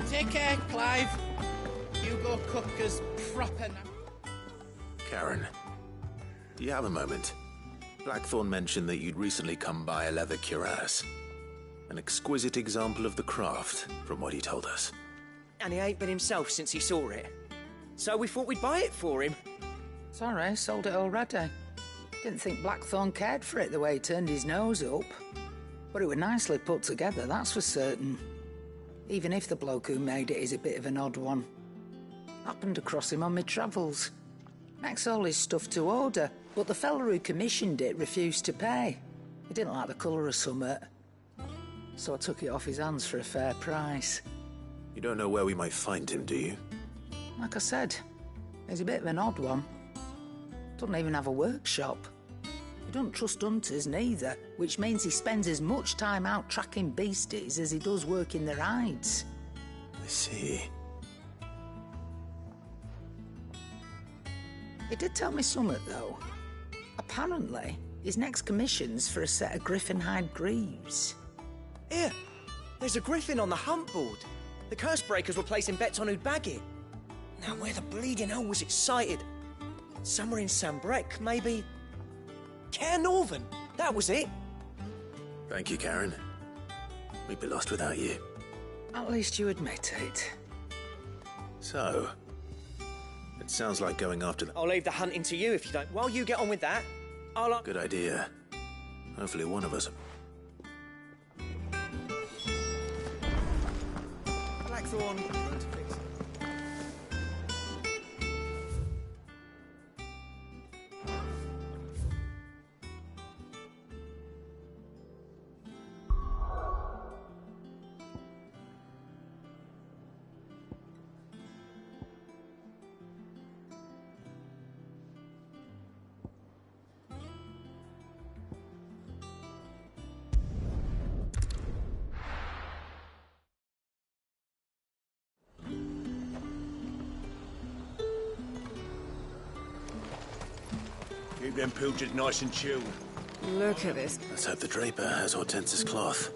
Take care, Clive. Hugo Kupka's proper now. Karen, do you have a moment? Blackthorn mentioned that you'd recently come by a leather cuirass. An exquisite example of the craft, from what he told us. And he ain't been himself since he saw it. So we thought we'd buy it for him. Sorry, sold it already. Didn't think Blackthorn cared for it the way he turned his nose up. But it was nicely put together, that's for certain. Even if the bloke who made it is a bit of an odd one. Happened across him on my travels. Makes all his stuff to order, but the fella who commissioned it refused to pay. He didn't like the colour of summit. So I took it off his hands for a fair price. You don't know where we might find him, do you? Like I said, he's a bit of an odd one. Doesn't even have a workshop. He doesn't trust hunters neither, which means he spends as much time out tracking beasties as he does working their hides. I see. He did tell me something, though. Apparently, his next commission's for a set of griffin hide greaves. Here, there's a griffin on the hunt board. The curse breakers were placing bets on who'd bag it. Now, where the bleeding hell was it sighted? Somewhere in Sambrec, maybe... Cairnorthern, that was it. Thank you, Karen. We'd be lost without you. At least you admit it. So, it sounds like going after the... I'll leave the hunting to you if you don't. While you get on with that, I'll... Good idea. Hopefully one of us... Blackthorn, going to fix it. Keep them pilchards nice and chilled. Look at this. Let's hope the Draper has Hortense's cloth.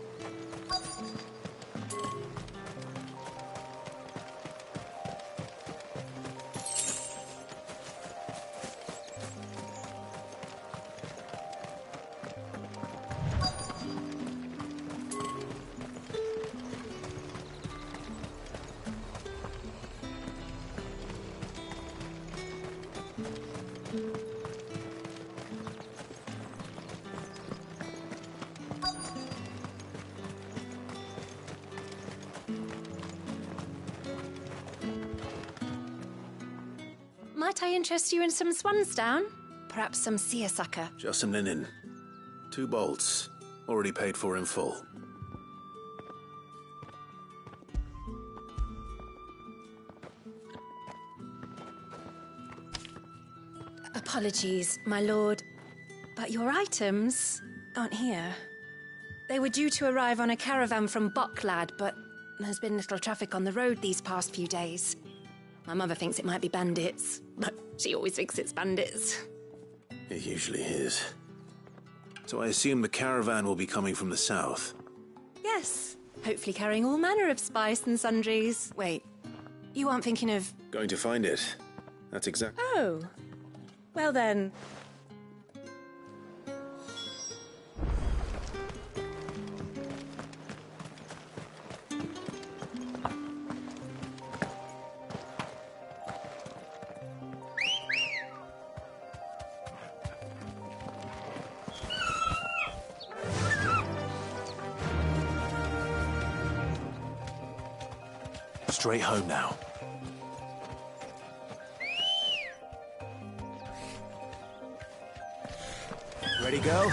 Might I interest you in some swansdown? Perhaps some seersucker? Just some linen. 2 bolts. Already paid for in full. Apologies, my lord, but your items aren't here. They were due to arrive on a caravan from Boklad, but there's been little traffic on the road these past few days. My mother thinks it might be bandits, but she always thinks it's bandits. It usually is. So I assume the caravan will be coming from the south. Yes, hopefully carrying all manner of spice and sundries. Wait, you aren't thinking of... Going to find it. That's exactly... Oh. Well then... Straight home now. Ready, go?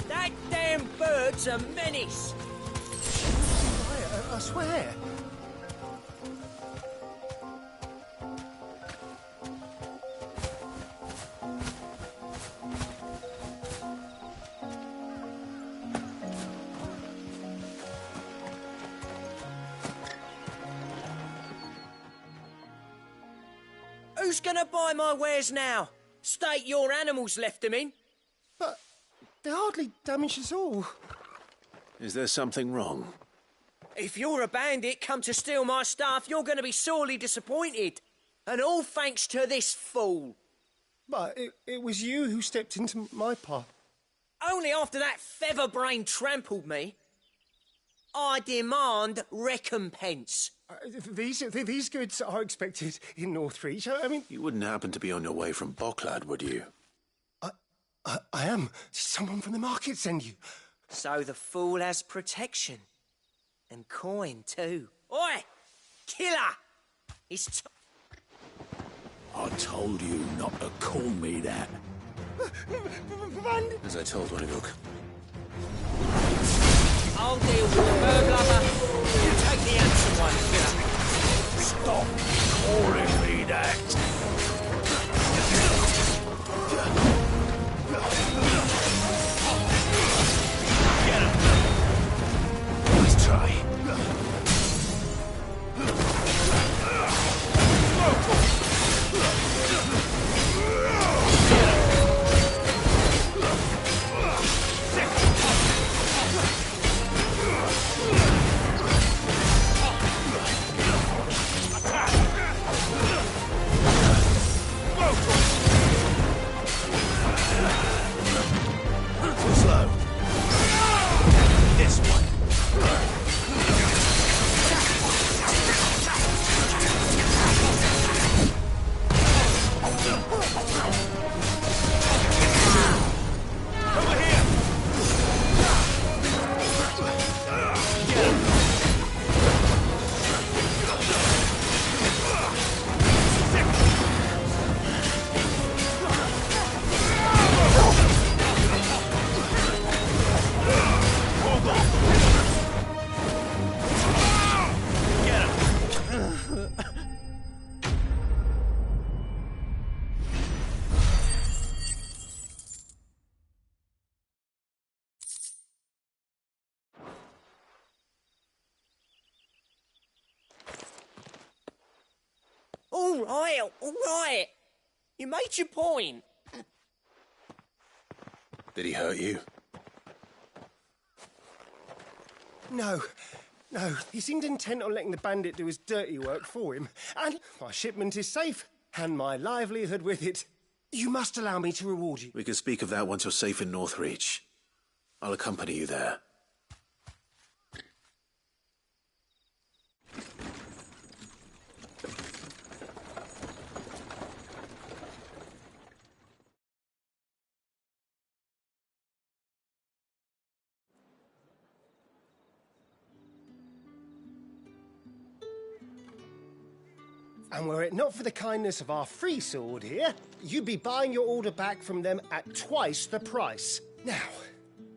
That damn bird's a menace! I swear. Who's gonna buy my wares now? State your animals left them in. But they hardly damage us all. Is there something wrong? If you're a bandit come to steal my stuff, you're going to be sorely disappointed. And all thanks to this fool. But it was you who stepped into my path. Only after that feather-brain trampled me. I demand recompense. These goods are expected in Northreach. I mean... You wouldn't happen to be on your way from Boklad, would you? I am. Did someone from the market send you? So the fool has protection. And coin, too. Oi! Killer! It's I told you not to call me that. As I told Oniguk. I'll deal with the herb lover. You take the handsome one, killer. Stop calling me that. Get him. Let's try. All right. You made your point. Did he hurt you? No. He seemed intent on letting the bandit do his dirty work for him. And my shipment is safe, and my livelihood with it. You must allow me to reward you. We can speak of that once you're safe in Northreach. I'll accompany you there. And were it not for the kindness of our free sword here, you'd be buying your order back from them at twice the price. Now,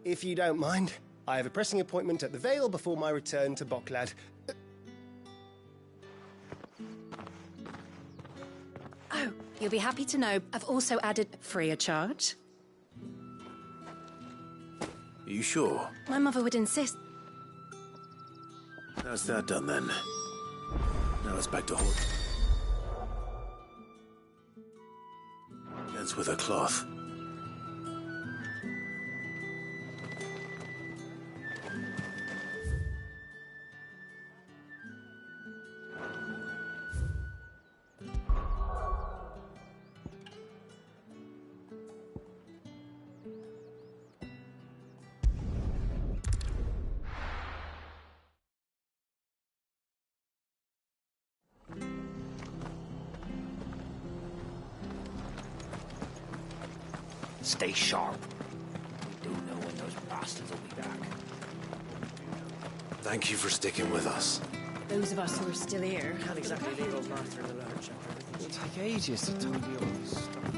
if you don't mind, I have a pressing appointment at the Vale before my return to Boklad. Oh, you'll be happy to know I've also added free of charge. Are you sure? My mother would insist. That's that done then. Now it's back to Hort. Ends with a cloth. Stay sharp. We don't know when those bastards will be back. Thank you for sticking with us. Those of us who are still here Can't exactly leave old master in the lurch. It'll take ages to tidy all this stuff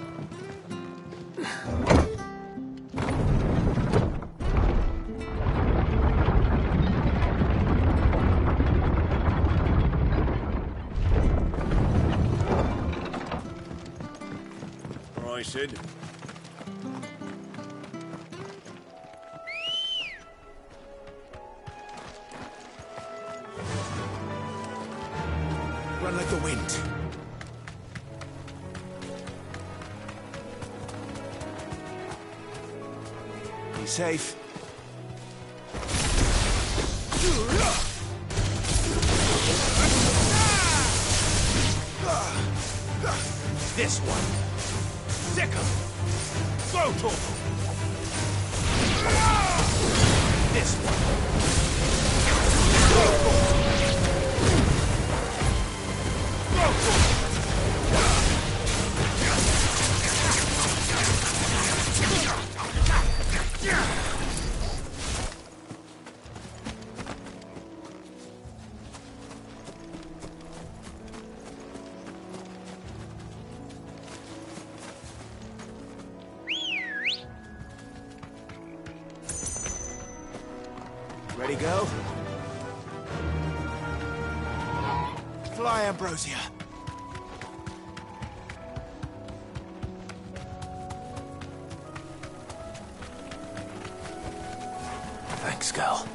All right, Sid. Run like the wind. Be safe. This one. Sick 'em. Go to 'em. This one. Go to 'em. Go to 'em. Ready, go? Fly, Ambrosia. Thanks, Gal.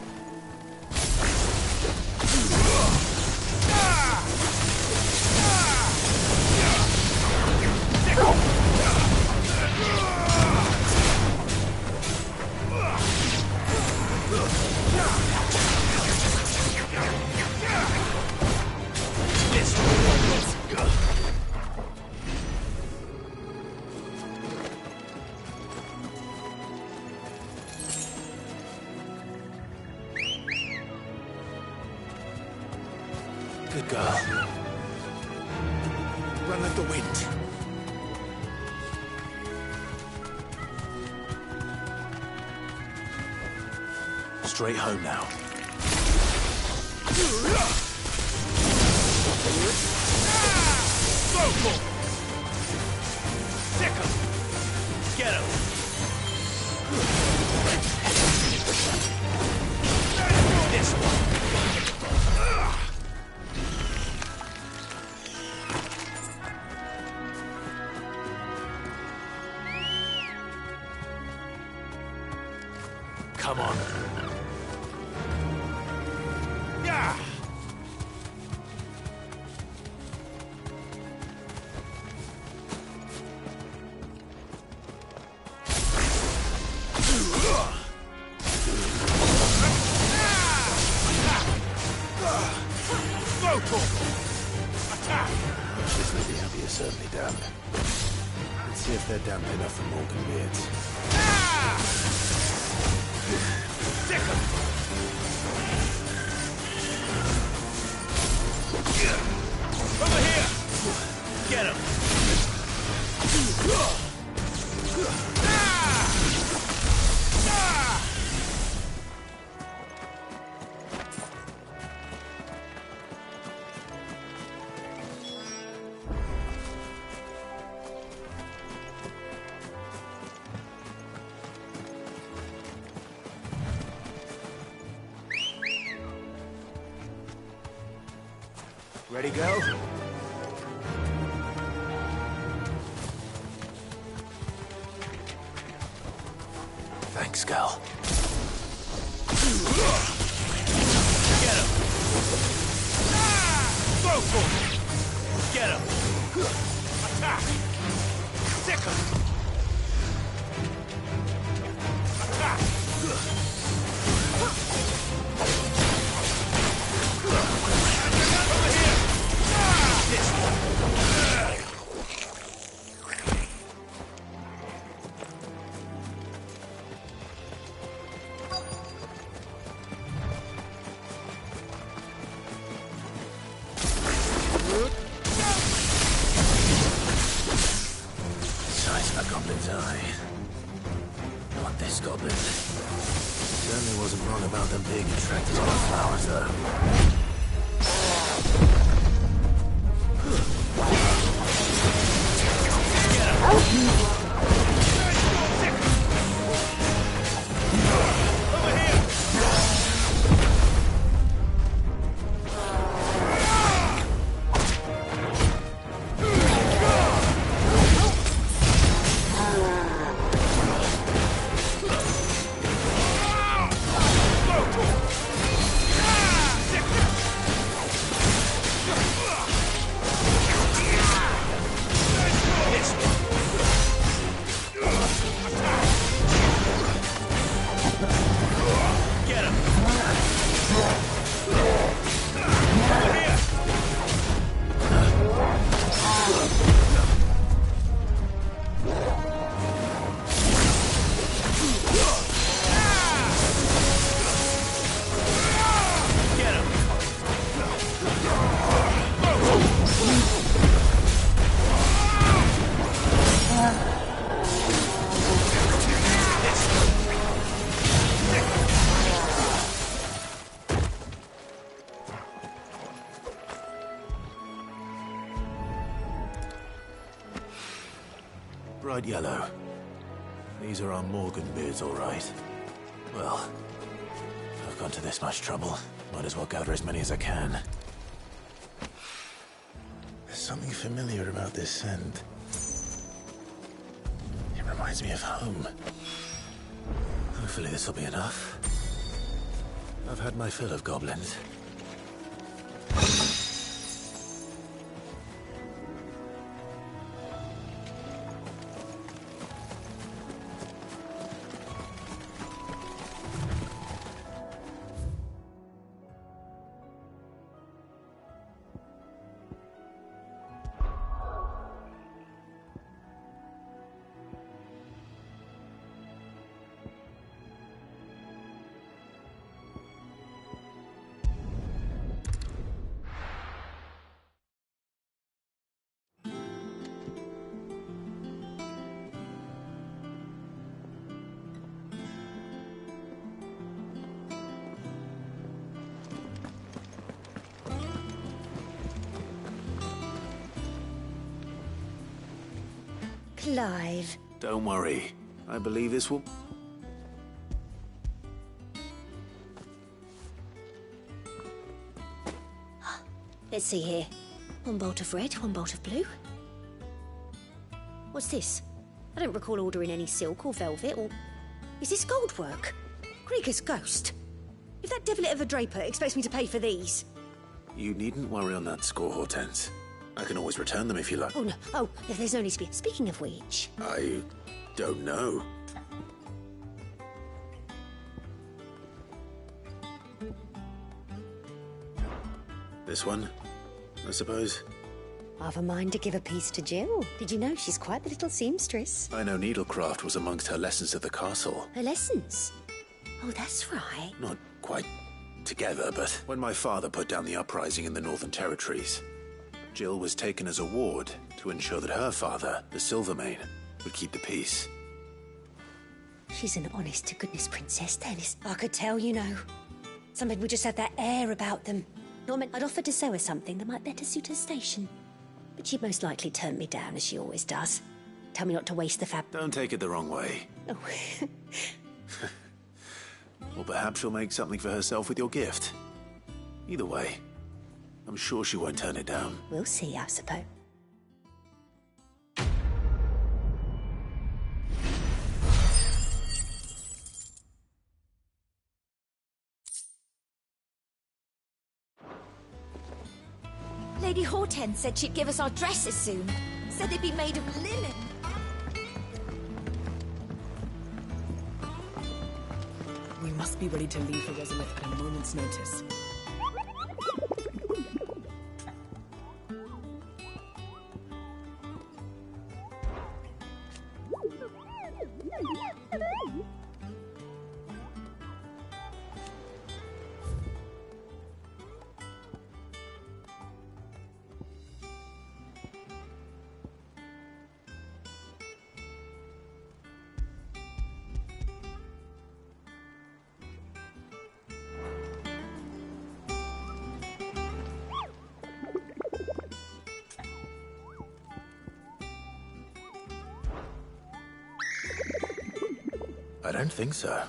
Good girl. Run like the wind. Straight home now. Go for it. Sick 'em. Get 'em. This one. Come on. Yeah. for Morgan Beards. Stick 'em! Over here! Get him! Ready, go? Thanks, Gal. Get him! Go for it! Get him! Attack! Stick him! Attack! Over here! This one! Size of a goblin's eye. Not this goblin. Certainly wasn't wrong about them being attracted to the flowers, though. Get him! Bright yellow. These are our Morgan beards, all right. Well, I've gone to this much trouble. Might as well gather as many as I can. There's something familiar about this scent. It reminds me of home. Hopefully this will be enough. I've had my fill of goblins. Clive. Don't worry. I believe this will... Let's see here. One bolt of red, one bolt of blue. What's this? I don't recall ordering any silk or velvet or... Is this gold work? Krieger's ghost. If that devilet of a draper expects me to pay for these... You needn't worry on that score, Hortense. I can always return them if you like. Oh, no. Oh, there's no need to be... Speaking of which... I don't know. This one, I suppose. I've a mind to give a piece to Jill. Did you know she's quite the little seamstress? I know needlecraft was amongst her lessons at the castle. Her lessons? Oh, that's right. Not quite together, but when my father put down the uprising in the Northern Territories, Jill was taken as a ward to ensure that her father, the Silvermane, would keep the peace. She's an honest-to-goodness princess, then. I could tell, you know. Some people just have that air about them. Norman, I'd offered to sew her something that might better suit her station. But she'd most likely turn me down, as she always does. Tell me not to waste the fabric. Don't take it the wrong way. Oh. Or perhaps she'll make something for herself with your gift. Either way, I'm sure she won't turn it down. We'll see, I suppose. Lady Hortense said she'd give us our dresses soon. Said they'd be made of linen. We must be ready to leave for Rosalith at a moment's notice. I don't think so.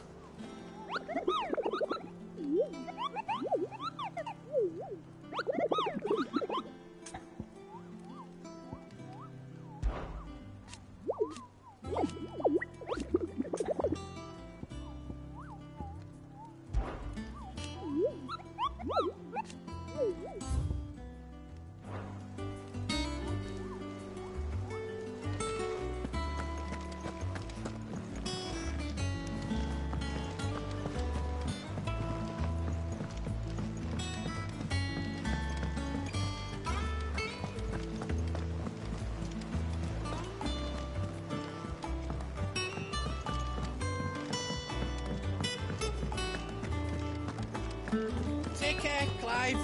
Take care, Clive.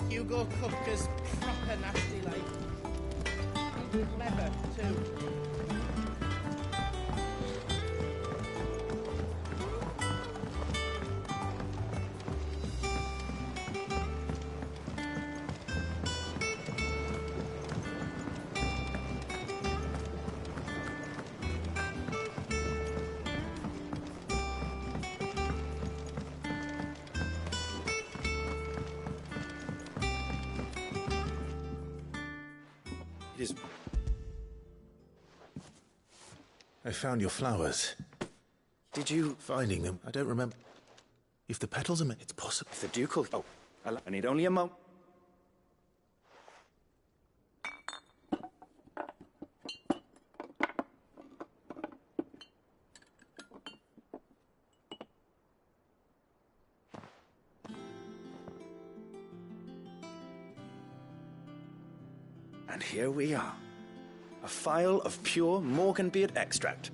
Hugo Kupka's proper nasty like. And clever, too. I found your flowers. Did you... Finding them, I don't remember. If the petals are... It's possible. The ducal... Oh, I need only a moment. And here we are. A phial of pure Morganbeard extract.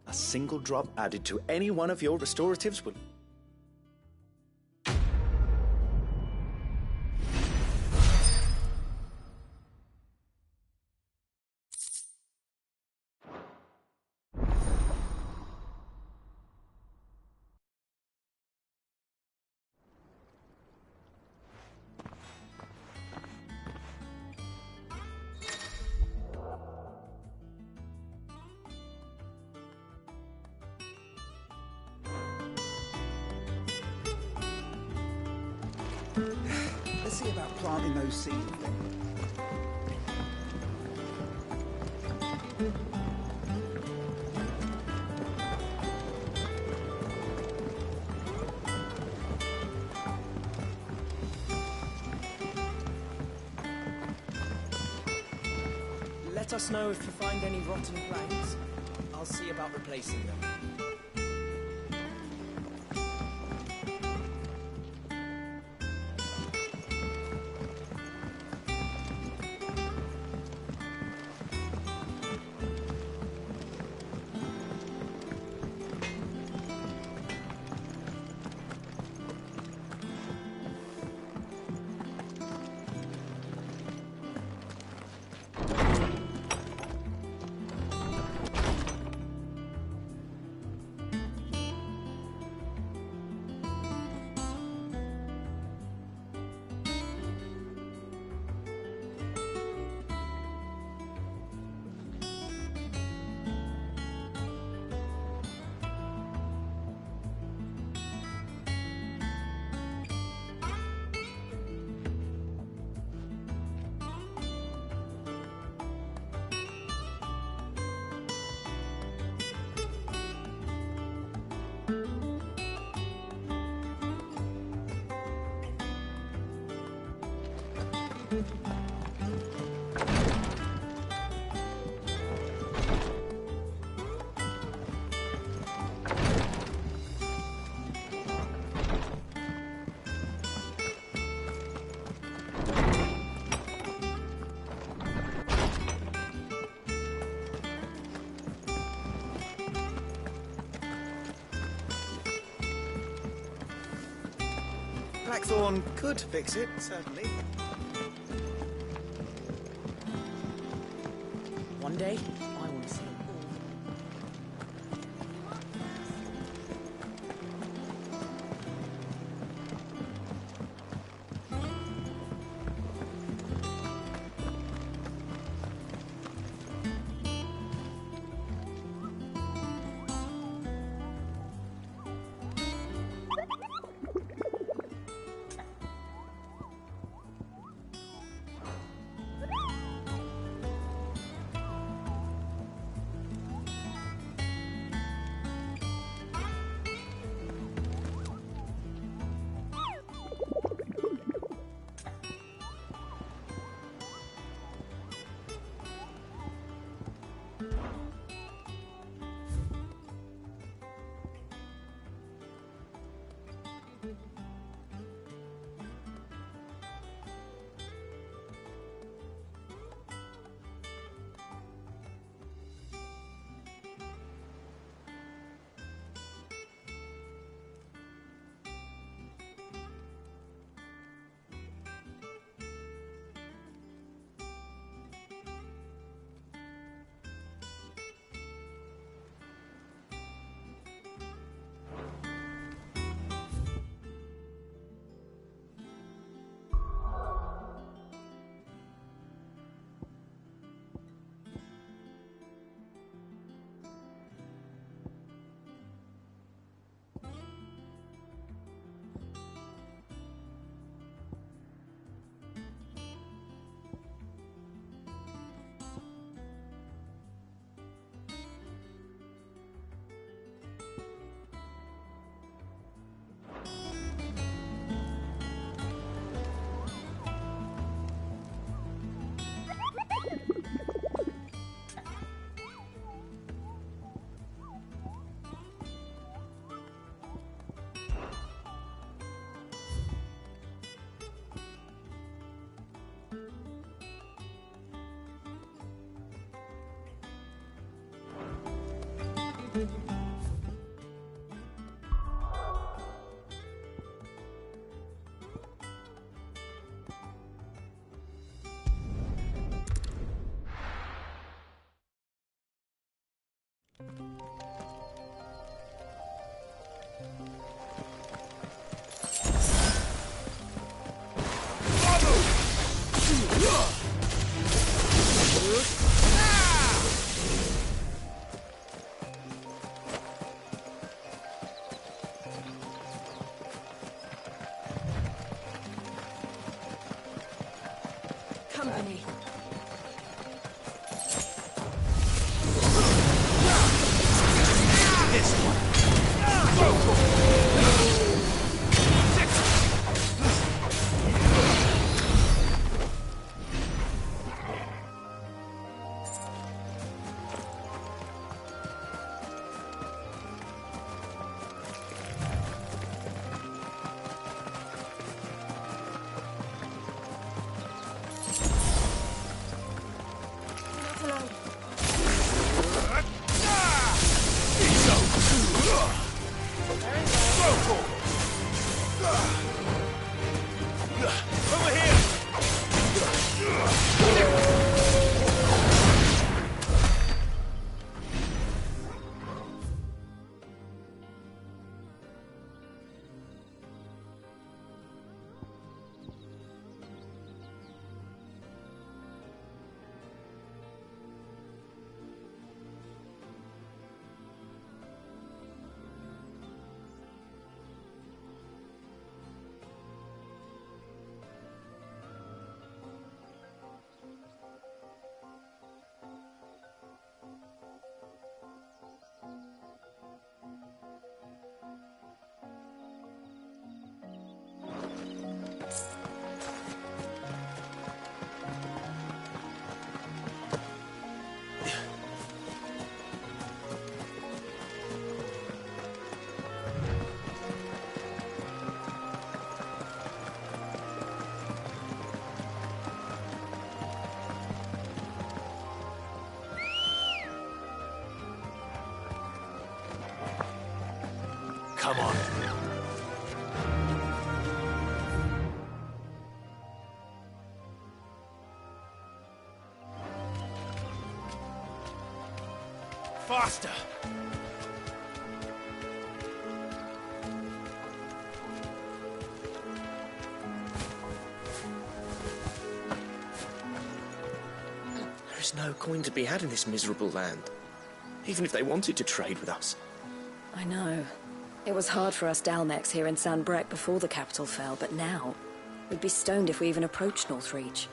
A single drop added to any one of your restoratives will... Let's see about planting those seeds then. Let us know if you find any rotten planks. I'll see about replacing them. Blackthorn could fix it, certainly. One day, I want to see it all. Company. This one. Go! Come on. Faster! There is no coin to be had in this miserable land. Even if they wanted to trade with us. I know. It was hard for us Dalmex here in Sanbreque before the capital fell, but now we'd be stoned if we even approached Northreach.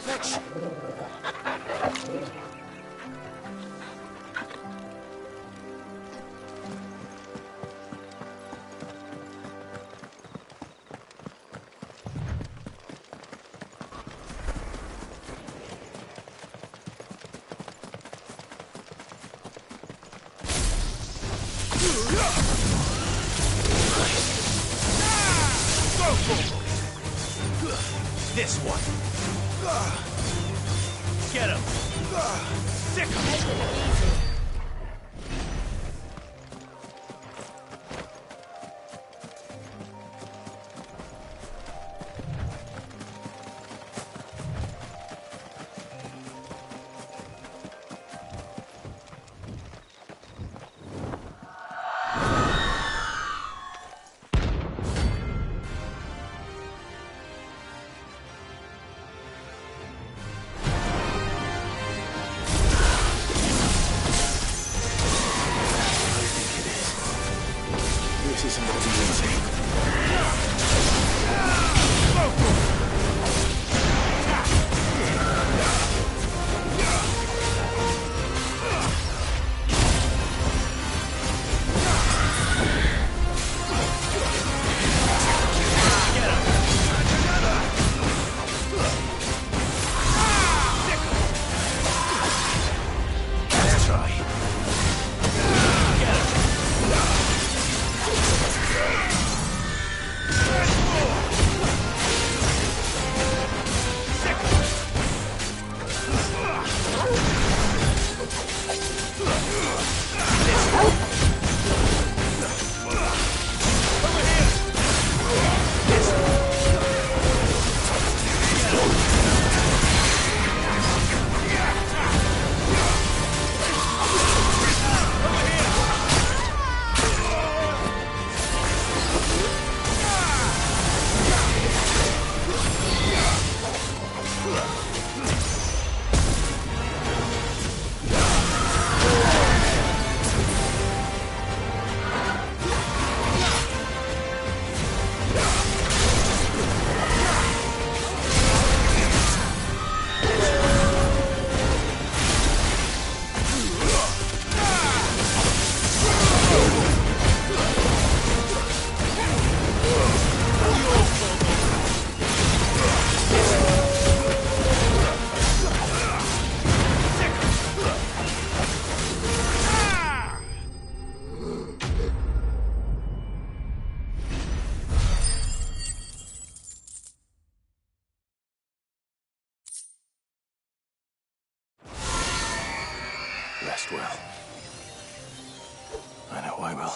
Fetch! This one. Get him. Sick him. This isn't gonna be easy. Rest well. I know I will.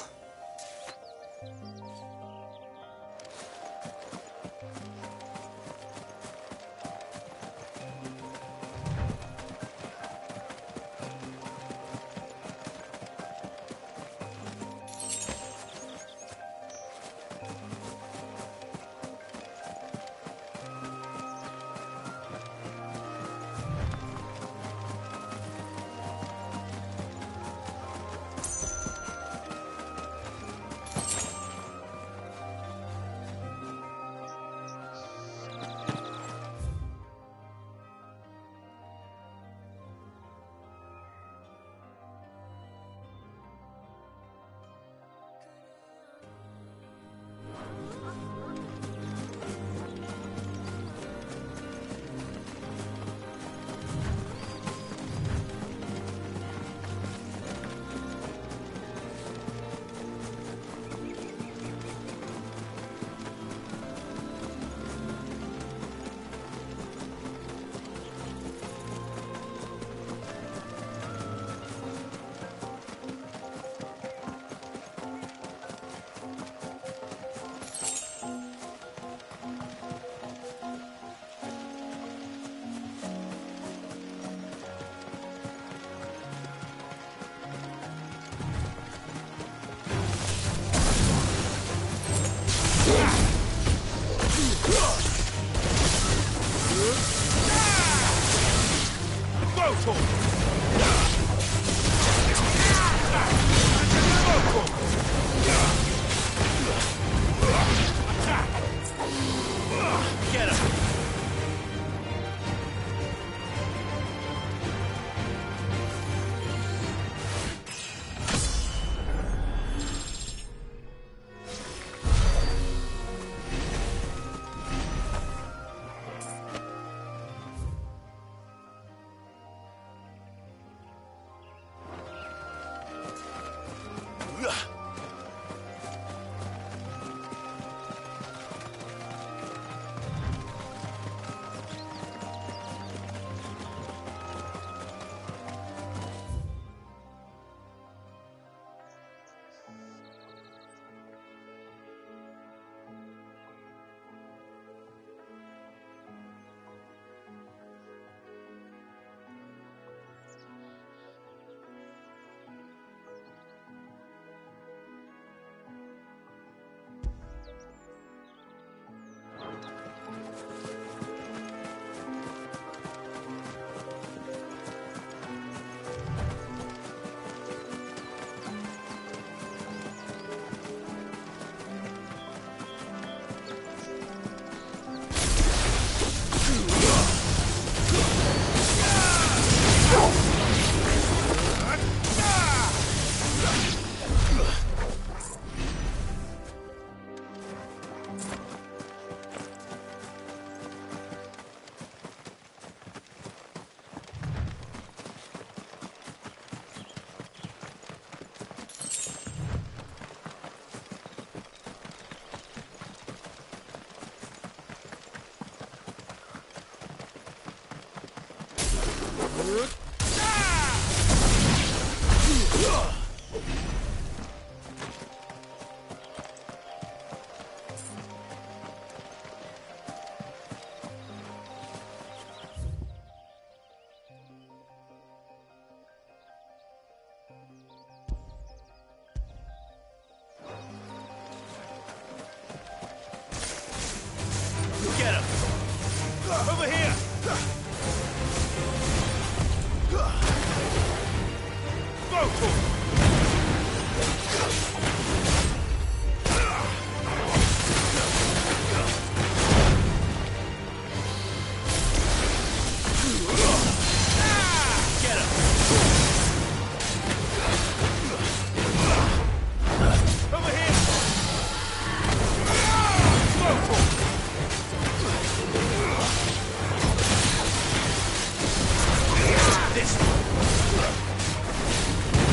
Get him! Over here! Go for it! Get him! Over here! Go for it! This one.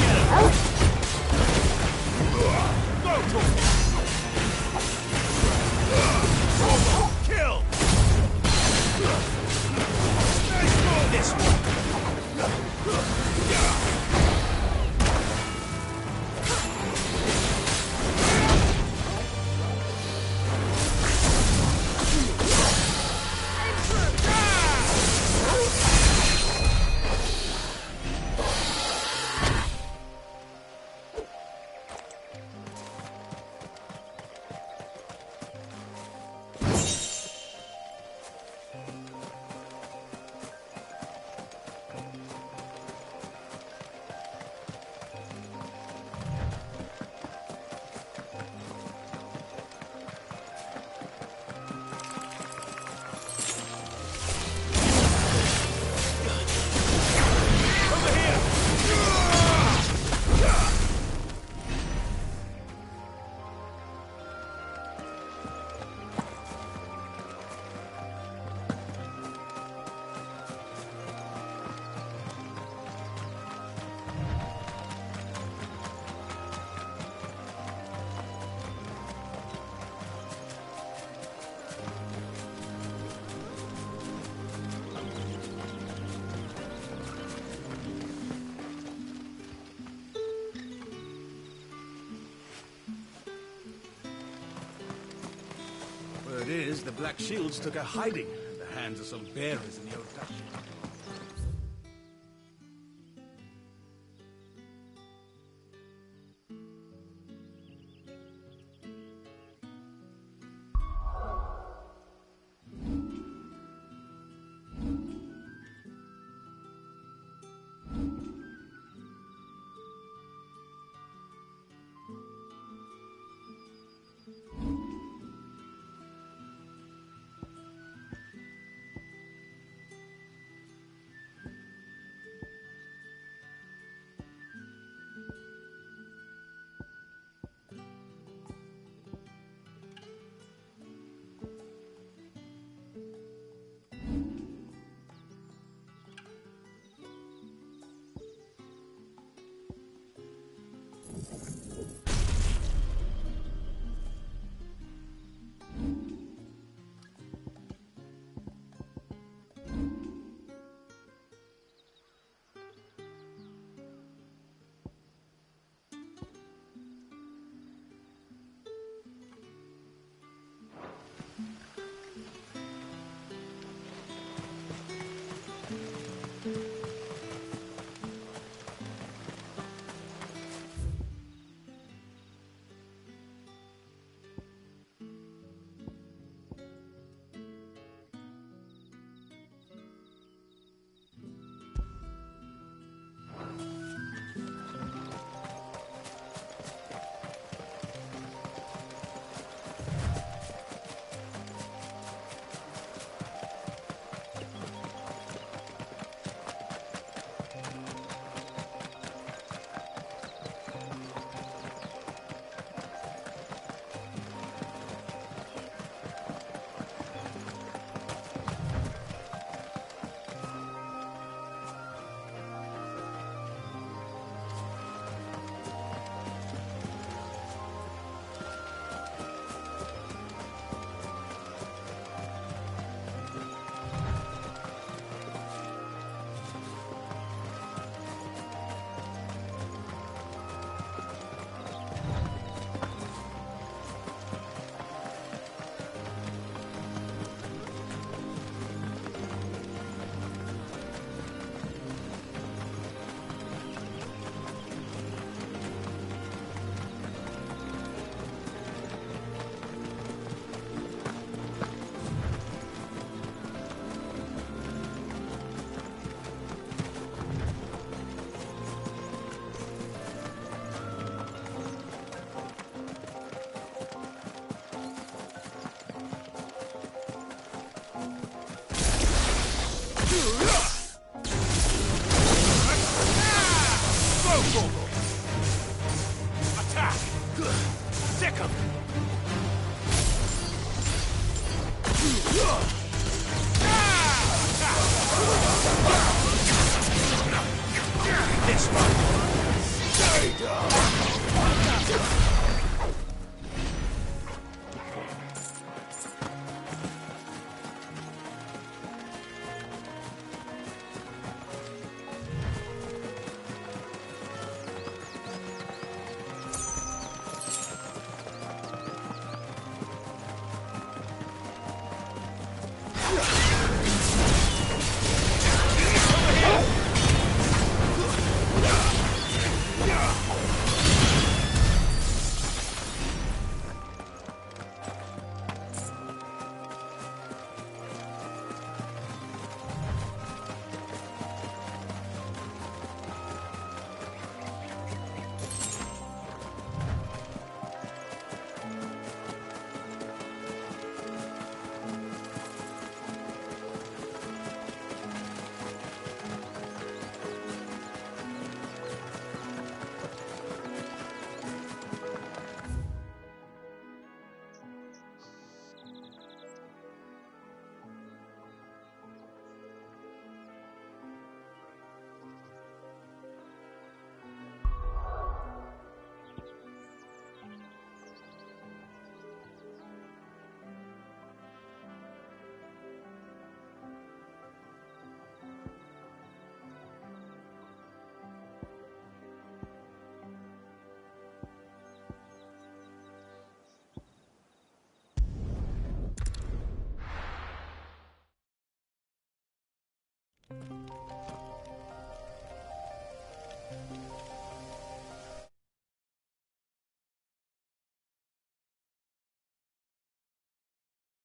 Get him. Go for it. Kill. Nice move. This one. Word is, the Black Shields took a hiding at the hands of some bearers in the old duchy.